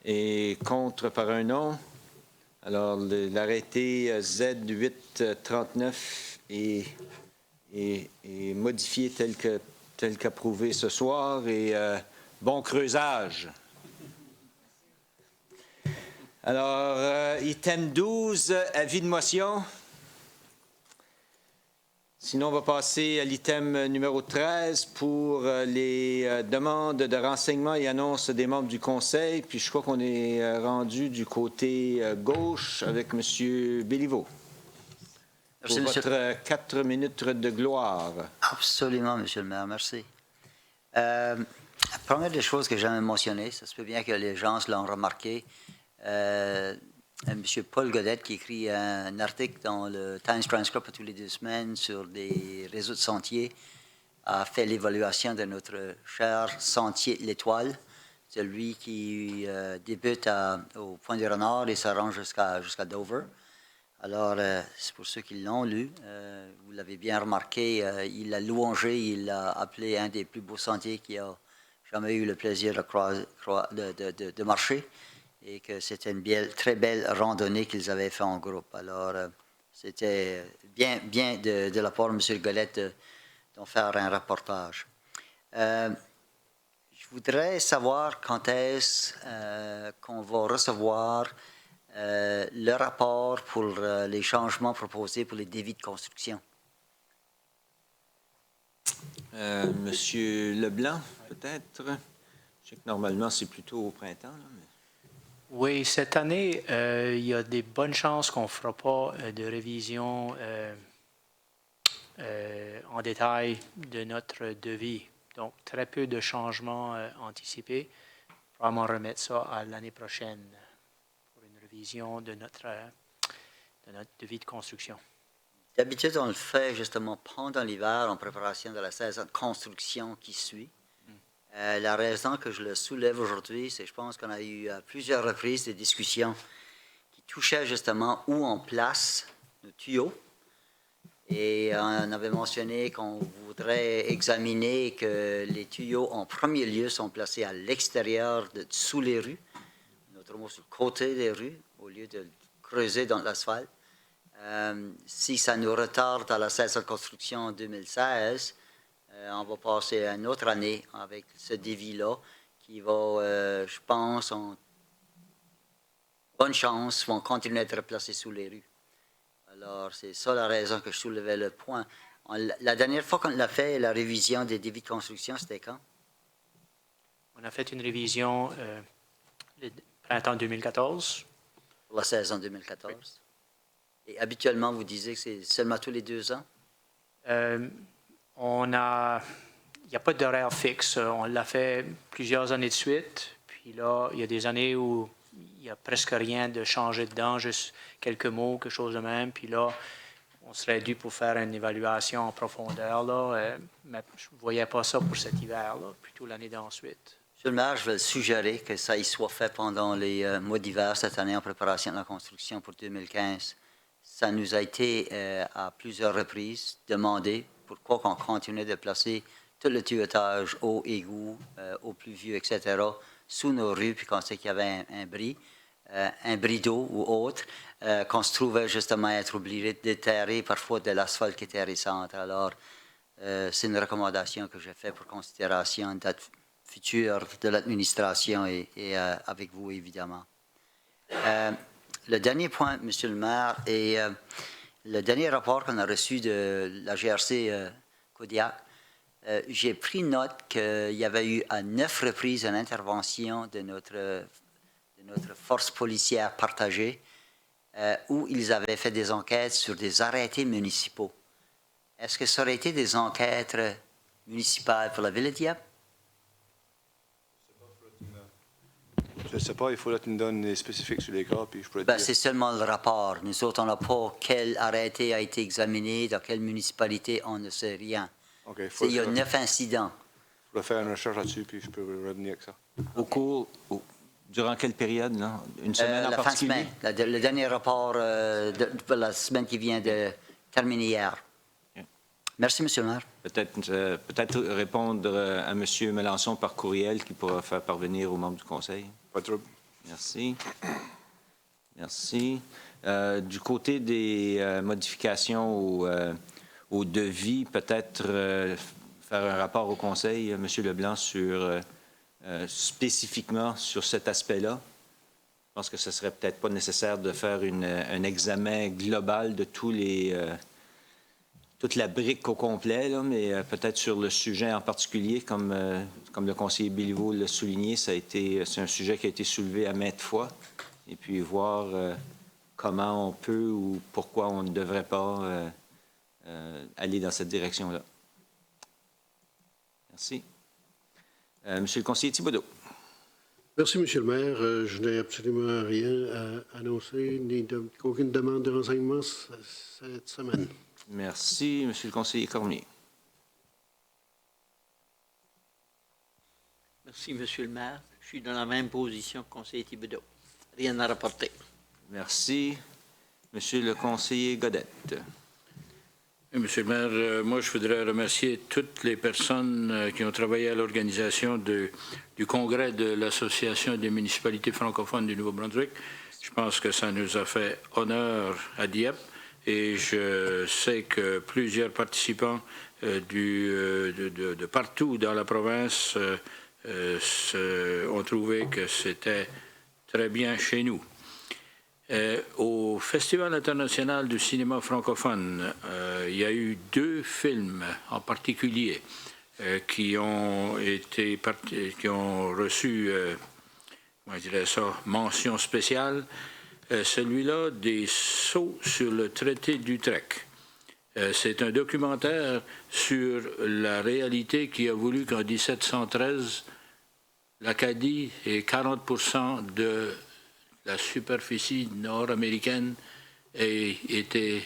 Et contre par un non. Alors, l'arrêté Z839 est modifié tel qu'approuvé ce soir et bon creusage. Alors, item 12, avis de motion. Sinon, on va passer à l'item numéro 13 pour les demandes de renseignements et annonces des membres du Conseil. Puis je crois qu'on est rendu du côté gauche avec M. Béliveau. Pour votre 4 minutes de gloire. Absolument, M. le maire, merci. La première des choses que j'aimerais mentionner, ça se peut bien que les gens l'ont remarqué, M. Paul Godette, qui écrit un article dans le Times Transcript tous les 2 semaines sur des réseaux de sentiers, a fait l'évaluation de notre cher sentier L'Étoile, celui qui débute au Point du Renard et s'arrange jusqu'à Dover. Alors, c'est pour ceux qui l'ont lu, vous l'avez bien remarqué, il l'a louangé, il l'a appelé un des plus beaux sentiers qu'il a jamais eu le plaisir de marcher et que c'était une très belle randonnée qu'ils avaient fait en groupe. Alors, c'était bien de la part de M. Golette d'en faire un reportage. Je voudrais savoir quand est-ce qu'on va recevoir le rapport pour les changements proposés pour les débits de construction. Monsieur Leblanc, peut-être? Je sais que normalement, c'est plutôt au printemps. Là, mais... Oui, cette année, il y a des bonnes chances qu'on ne fera pas de révision en détail de notre devis. Donc, très peu de changements anticipés. Probablement remettre ça à l'année prochaine pour une révision de notre devis de construction. D'habitude, on le fait justement pendant l'hiver en préparation de la saison de construction qui suit. La raison que je le soulève aujourd'hui, c'est que je pense qu'on a eu à plusieurs reprises des discussions qui touchaient justement où on place nos tuyaux. Et on avait mentionné qu'on voudrait examiner que les tuyaux en premier lieu sont placés à l'extérieur, sous les rues, notamment sur le côté des rues, au lieu de creuser dans l'asphalte. Si ça nous retarde à la saison de construction en 2016, on va passer à une autre année avec ce dévis-là qui va, je pense, en bonne chance, vont continuer à être placés sous les rues. Alors, c'est ça la raison que je soulevais le point. La dernière fois qu'on l'a fait, la révision des débits de construction, c'était quand? On a fait une révision le printemps 2014. Pour la saison 2014. Oui. Et habituellement, vous disiez que c'est seulement tous les 2 ans? Il n'y a pas d'horaire fixe. On l'a fait plusieurs années de suite. Puis là, il y a des années où il n'y a presque rien de changé dedans, juste quelques mots, quelque chose de même. Puis là, on serait dû pour faire une évaluation en profondeur. Là, mais je ne voyais pas ça pour cet hiver-là, plutôt l'année d'ensuite. Monsieur le maire, je vais suggérer que ça y soit fait pendant les mois d'hiver cette année en préparation de la construction pour 2015. Ça nous a été à plusieurs reprises demandé pourquoi on continuait de placer tout le tuyautage eau, égout, eau pluvieux, etc., sous nos rues, puis qu'on sait qu'il y avait un bris d'eau ou autre, qu'on se trouvait justement être obligé de déterrer parfois de l'asphalte qui était récente. Alors, c'est une recommandation que j'ai faite pour considération de date future de l'administration et avec vous, évidemment. Le dernier point, Monsieur le maire, est le dernier rapport qu'on a reçu de la GRC Kodiak. J'ai pris note qu'il y avait eu à 9 reprises une intervention de notre force policière partagée où ils avaient fait des enquêtes sur des arrêtés municipaux. Est-ce que ça aurait été des enquêtes municipales pour la ville de Dieppe? Je ne sais pas, il faudrait que tu me donnes les spécifiques sur les cas, puis je pourrais te dire. C'est seulement le rapport. Nous autres, on n'a pas quel arrêté a été examiné, dans quelle municipalité, on ne sait rien. Okay, il y a 9 incidents. Je pourrais faire une recherche là-dessus, puis je peux revenir avec ça. Durant quelle période, là? Une semaine en particulier? La fin de semaine. Le dernier rapport de la semaine qui vient de terminer hier. Okay. Merci, M. le maire. Peut-être répondre à M. Melançon par courriel qui pourra faire parvenir aux membres du Conseil. Pas de trouble. Merci. Merci. Du côté des modifications au devis, peut-être faire un rapport au Conseil, M. Leblanc, sur spécifiquement sur cet aspect-là. Je pense que ce ne serait peut-être pas nécessaire de faire un examen global de toute la brique au complet, là, mais peut-être sur le sujet en particulier, comme le conseiller Béliveau l'a souligné, c'est un sujet qui a été soulevé à maintes fois, et puis voir comment on peut ou pourquoi on ne devrait pas aller dans cette direction-là. Merci. Monsieur le conseiller Thibodeau. Merci, Monsieur le maire. Je n'ai absolument rien à annoncer, ni aucune demande de renseignement cette semaine. Merci. Monsieur le conseiller Cormier. Merci, Monsieur le maire. Je suis dans la même position que le conseiller Thibodeau. Rien à rapporter. Merci. Monsieur le conseiller Godette. Oui, Monsieur le maire, moi je voudrais remercier toutes les personnes qui ont travaillé à l'organisation du congrès de l'Association des municipalités francophones du Nouveau-Brunswick. Je pense que ça nous a fait honneur à Dieppe et je sais que plusieurs participants de partout dans la province ont trouvé que c'était très bien chez nous. Au Festival international du cinéma francophone, il y a eu 2 films en particulier qui ont reçu, comment je dirais ça, mention spéciale. Celui-là, des Sceaux sur le traité d'Utrecht. C'est un documentaire sur la réalité qui a voulu qu'en 1713, l'Acadie ait 40% de la superficie nord-américaine ait été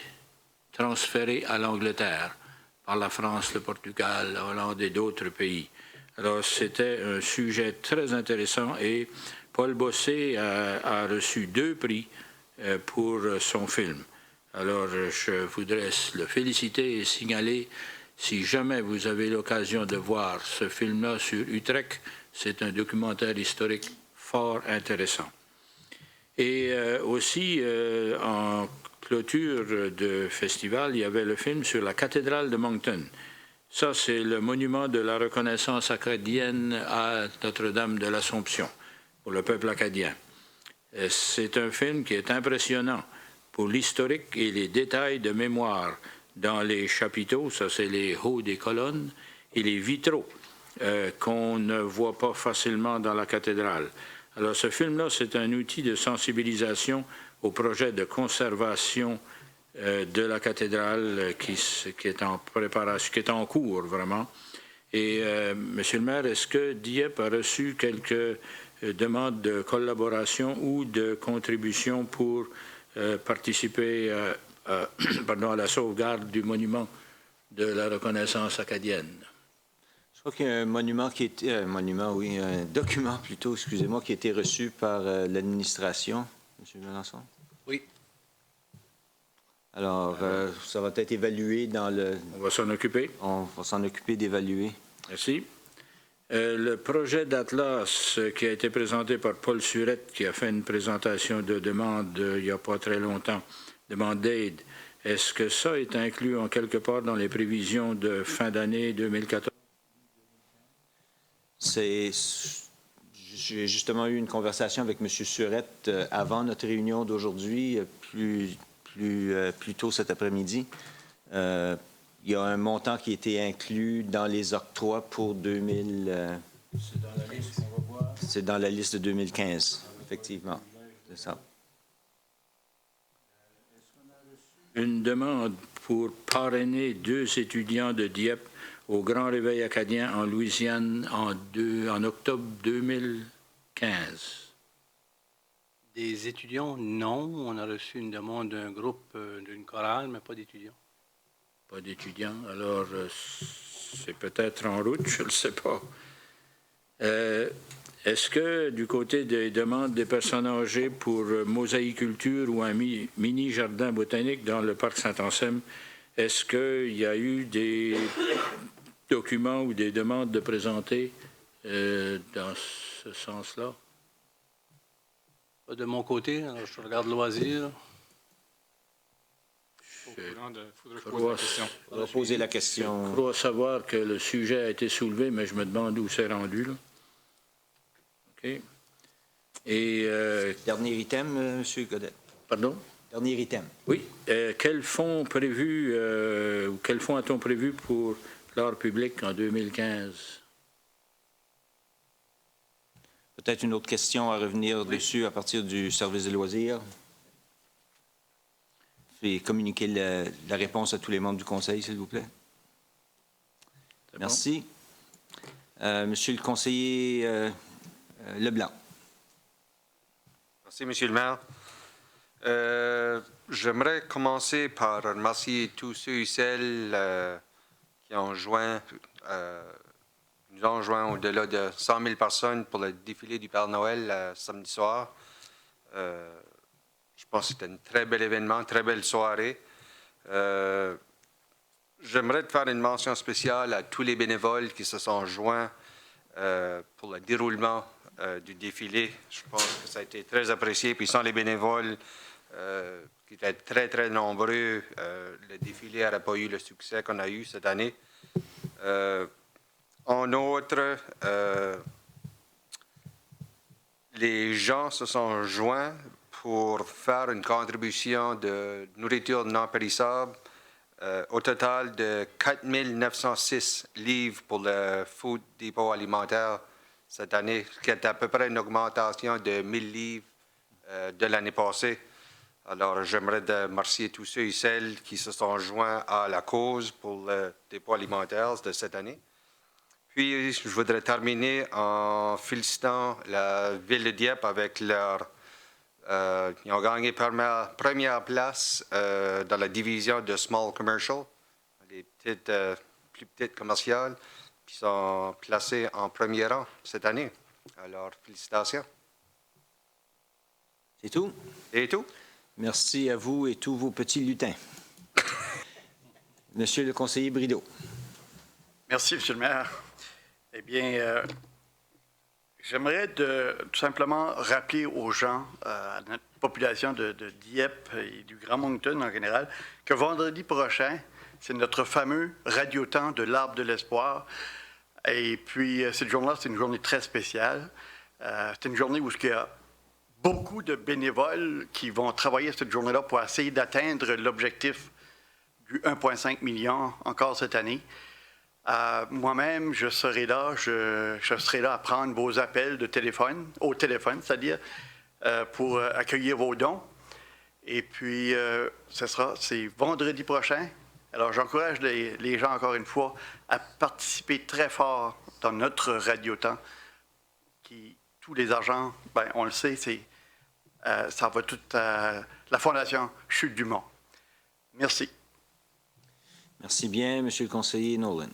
transférée à l'Angleterre par la France, le Portugal, la Hollande et d'autres pays. Alors, c'était un sujet très intéressant et Paul Bossé a reçu 2 prix pour son film. Alors, je voudrais le féliciter et signaler, si jamais vous avez l'occasion de voir ce film-là sur Utrecht, c'est un documentaire historique fort intéressant. Et aussi, en clôture de festival, il y avait le film sur la cathédrale de Moncton. Ça, c'est le monument de la reconnaissance acadienne à Notre-Dame de l'Assomption, pour le peuple acadien. C'est un film qui est impressionnant pour l'historique et les détails de mémoire dans les chapiteaux, ça c'est les hauts des colonnes, et les vitraux qu'on ne voit pas facilement dans la cathédrale. Alors, ce film-là, c'est un outil de sensibilisation au projet de conservation de la cathédrale qui est en préparation, qui est en cours, vraiment. Et, Monsieur le maire, est-ce que Dieppe a reçu quelques demandes de collaboration ou de contribution pour participer à la sauvegarde du monument de la reconnaissance acadienne? Je crois qu'il y a un monument qui était, un document plutôt, excusez-moi, qui a été reçu par l'administration, M. Melançon. Oui. Alors, ça va être évalué dans le... On va s'en occuper. On va s'en occuper d'évaluer. Merci. Le projet d'Atlas qui a été présenté par Paul Surette, qui a fait une présentation de demande il n'y a pas très longtemps, demande d'aide, est-ce que ça est inclus en quelque part dans les prévisions de fin d'année 2014? J'ai justement eu une conversation avec M. Surette avant notre réunion d'aujourd'hui, plus tôt cet après-midi. Il y a un montant qui a été inclus dans les octrois pour 2000. C'est dans la liste qu'on va voir. C'est dans la liste de 2015, effectivement. C'est ça. Une demande pour parrainer 2 étudiants de Dieppe au Grand Réveil acadien en Louisiane en octobre 2015. Des étudiants, non. On a reçu une demande d'un groupe, d'une chorale, mais pas d'étudiants. Pas d'étudiants. Alors, c'est peut-être en route, je ne le sais pas. Est-ce que, du côté des demandes des personnes âgées pour mosaïculture ou un mini-jardin botanique dans le parc Saint-Anselme, est-ce qu'il y a eu des documents ou des demandes de présenter dans ce sens-là? Pas de mon côté, alors je regarde loisir. On va poser la question. Je crois savoir que le sujet a été soulevé, mais je me demande où c'est rendu, là. OK. Et... Dernier item, M. Godet. Pardon? Dernier item. Oui. Quels fonds prévus, ou quels fonds a-t-on prévu pour l'art public en 2015? Peut-être une autre question à revenir dessus à partir du service des loisirs. Et communiquer la réponse à tous les membres du Conseil, s'il vous plaît. Merci. Monsieur le conseiller Leblanc. Merci, Monsieur le maire. J'aimerais commencer par remercier tous ceux et celles qui ont nous ont joint au-delà de 100 000 personnes pour le défilé du Père Noël samedi soir. Je pense que c'était un très bel événement, très belle soirée. j'aimerais faire une mention spéciale à tous les bénévoles qui se sont joints pour le déroulement du défilé. Je pense que ça a été très apprécié. Puis sans les bénévoles qui étaient très, très nombreux, le défilé n'aurait pas eu le succès qu'on a eu cette année. En outre, les gens se sont joints pour faire une contribution de nourriture non périssable au total de 4 906 livres pour le Food Depot alimentaire cette année, ce qui est à peu près une augmentation de 1 000 livres de l'année passée. Alors, j'aimerais remercier tous ceux et celles qui se sont joints à la cause pour le dépôt alimentaire de cette année. Puis, je voudrais terminer en félicitant la Ville de Dieppe avec leur... ils ont gagné première place dans la division de Small Commercial, les plus petites commerciales, qui sont placés en premier rang cette année. Alors, félicitations. C'est tout? C'est tout. Merci à vous et tous vos petits lutins. Monsieur le conseiller Brideau. Merci, Monsieur le maire. Eh bien, j'aimerais tout simplement rappeler aux gens, à notre population de Dieppe et du Grand Moncton en général, que vendredi prochain, c'est notre fameux radiotemps de l'Arbre de l'Espoir. Et puis, cette journée-là, c'est une journée très spéciale. C'est une journée où il y a beaucoup de bénévoles qui vont travailler cette journée-là pour essayer d'atteindre l'objectif du 1,5 million encore cette année. Moi-même, je serai là, je serai là à prendre vos appels au téléphone, c'est-à-dire pour accueillir vos dons. Et puis, c'est vendredi prochain. Alors, j'encourage les gens, encore une fois, à participer très fort dans notre radiotemps. Tous les argents, bien, on le sait, ça va tout à la Fondation Chute du Mont. Merci. Merci bien, Monsieur le conseiller Nolan.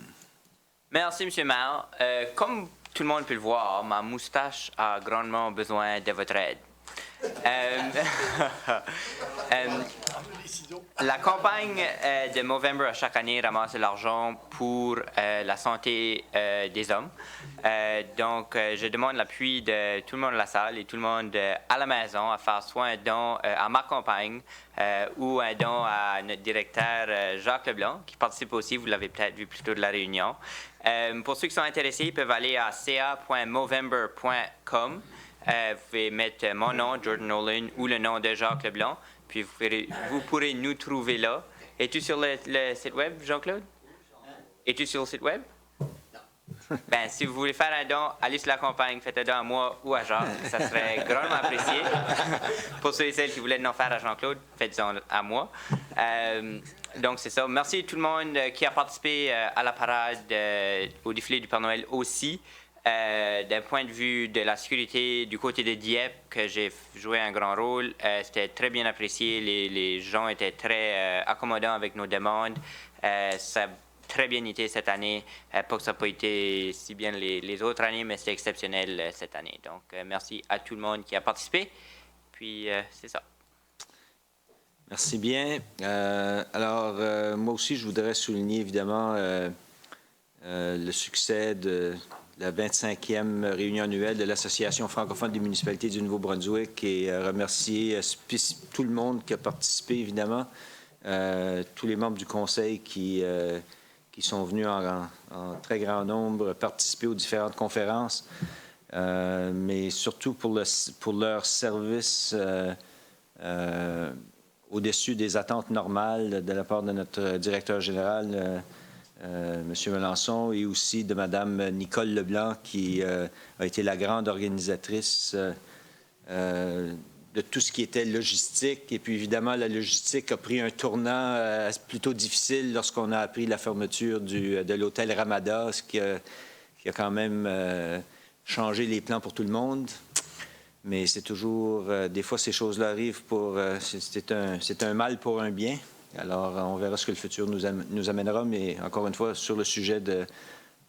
Merci, M. le maire. Comme tout le monde peut le voir, ma moustache a grandement besoin de votre aide. La campagne de Movember à chaque année ramasse de l'argent pour la santé des hommes. Donc, je demande l'appui de tout le monde de la salle et tout le monde à la maison à faire soit un don à ma campagne ou un don à notre directeur Jacques Leblanc, qui participe aussi, vous l'avez peut-être vu plus tôt de la réunion. Pour ceux qui sont intéressés, ils peuvent aller à ca.movember.com. Vous pouvez mettre mon nom, Jordan Nolan, ou le nom de Jacques Leblanc, puis vous pourrez nous trouver là. Es-tu sur le site web, Jean-Claude? Es-tu sur le site web? Ben, si vous voulez faire un don, allez sur la campagne, faites un don à moi ou à Jacques. Ça serait grandement apprécié. Pour ceux et celles qui voulaient en faire à Jean-Claude, faites-en à moi. Donc, c'est ça. Merci à tout le monde qui a participé à la parade, au défilé du Père Noël aussi. D'un point de vue de la sécurité du côté de Dieppe, que j'ai joué un grand rôle, c'était très bien apprécié. Les gens étaient très accommodants avec nos demandes. Ça a très bien été cette année. Pas que ça n'a pas été si bien les autres années, mais c'était exceptionnel cette année. Donc, merci à tout le monde qui a participé. Puis, c'est ça. Merci bien. Alors, moi aussi, je voudrais souligner évidemment le succès de la 25e réunion annuelle de l'Association francophone des municipalités du Nouveau-Brunswick et remercier tout le monde qui a participé, évidemment, tous les membres du conseil qui sont venus en très grand nombre participer aux différentes conférences, mais surtout pour leur service au-dessus des attentes normales de la part de notre directeur général, M. Melançon, et aussi de Mme Nicole Leblanc, qui a été la grande organisatrice de tout ce qui était logistique. Et puis, évidemment, la logistique a pris un tournant plutôt difficile lorsqu'on a appris la fermeture de l'hôtel Ramada, ce qui a quand même changé les plans pour tout le monde. Mais c'est toujours... des fois, ces choses-là arrivent c'est un mal pour un bien. Alors, on verra ce que le futur nous amènera, mais encore une fois, sur le sujet de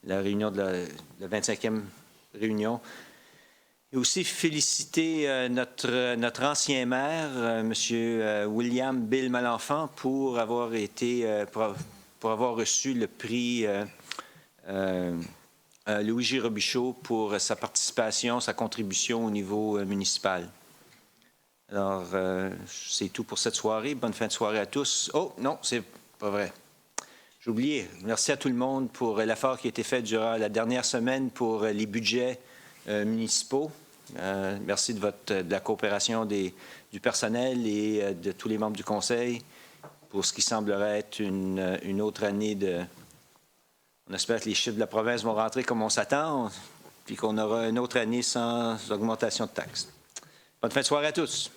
la réunion de la 25e réunion. Et aussi féliciter notre ancien maire, M. William Bill Malenfant, pour avoir été pour avoir reçu le prix Louis-J. Robichaud pour sa participation, sa contribution au niveau municipal. Alors, c'est tout pour cette soirée. Bonne fin de soirée à tous. Oh, non, c'est pas vrai. J'ai oublié. Merci à tout le monde pour l'effort qui a été fait durant la dernière semaine pour les budgets municipaux. Merci de la coopération du personnel et de tous les membres du Conseil pour ce qui semblerait être une autre année de... On espère que les chiffres de la province vont rentrer comme on s'attend, puis qu'on aura une autre année sans augmentation de taxes. Bonne fin de soirée à tous.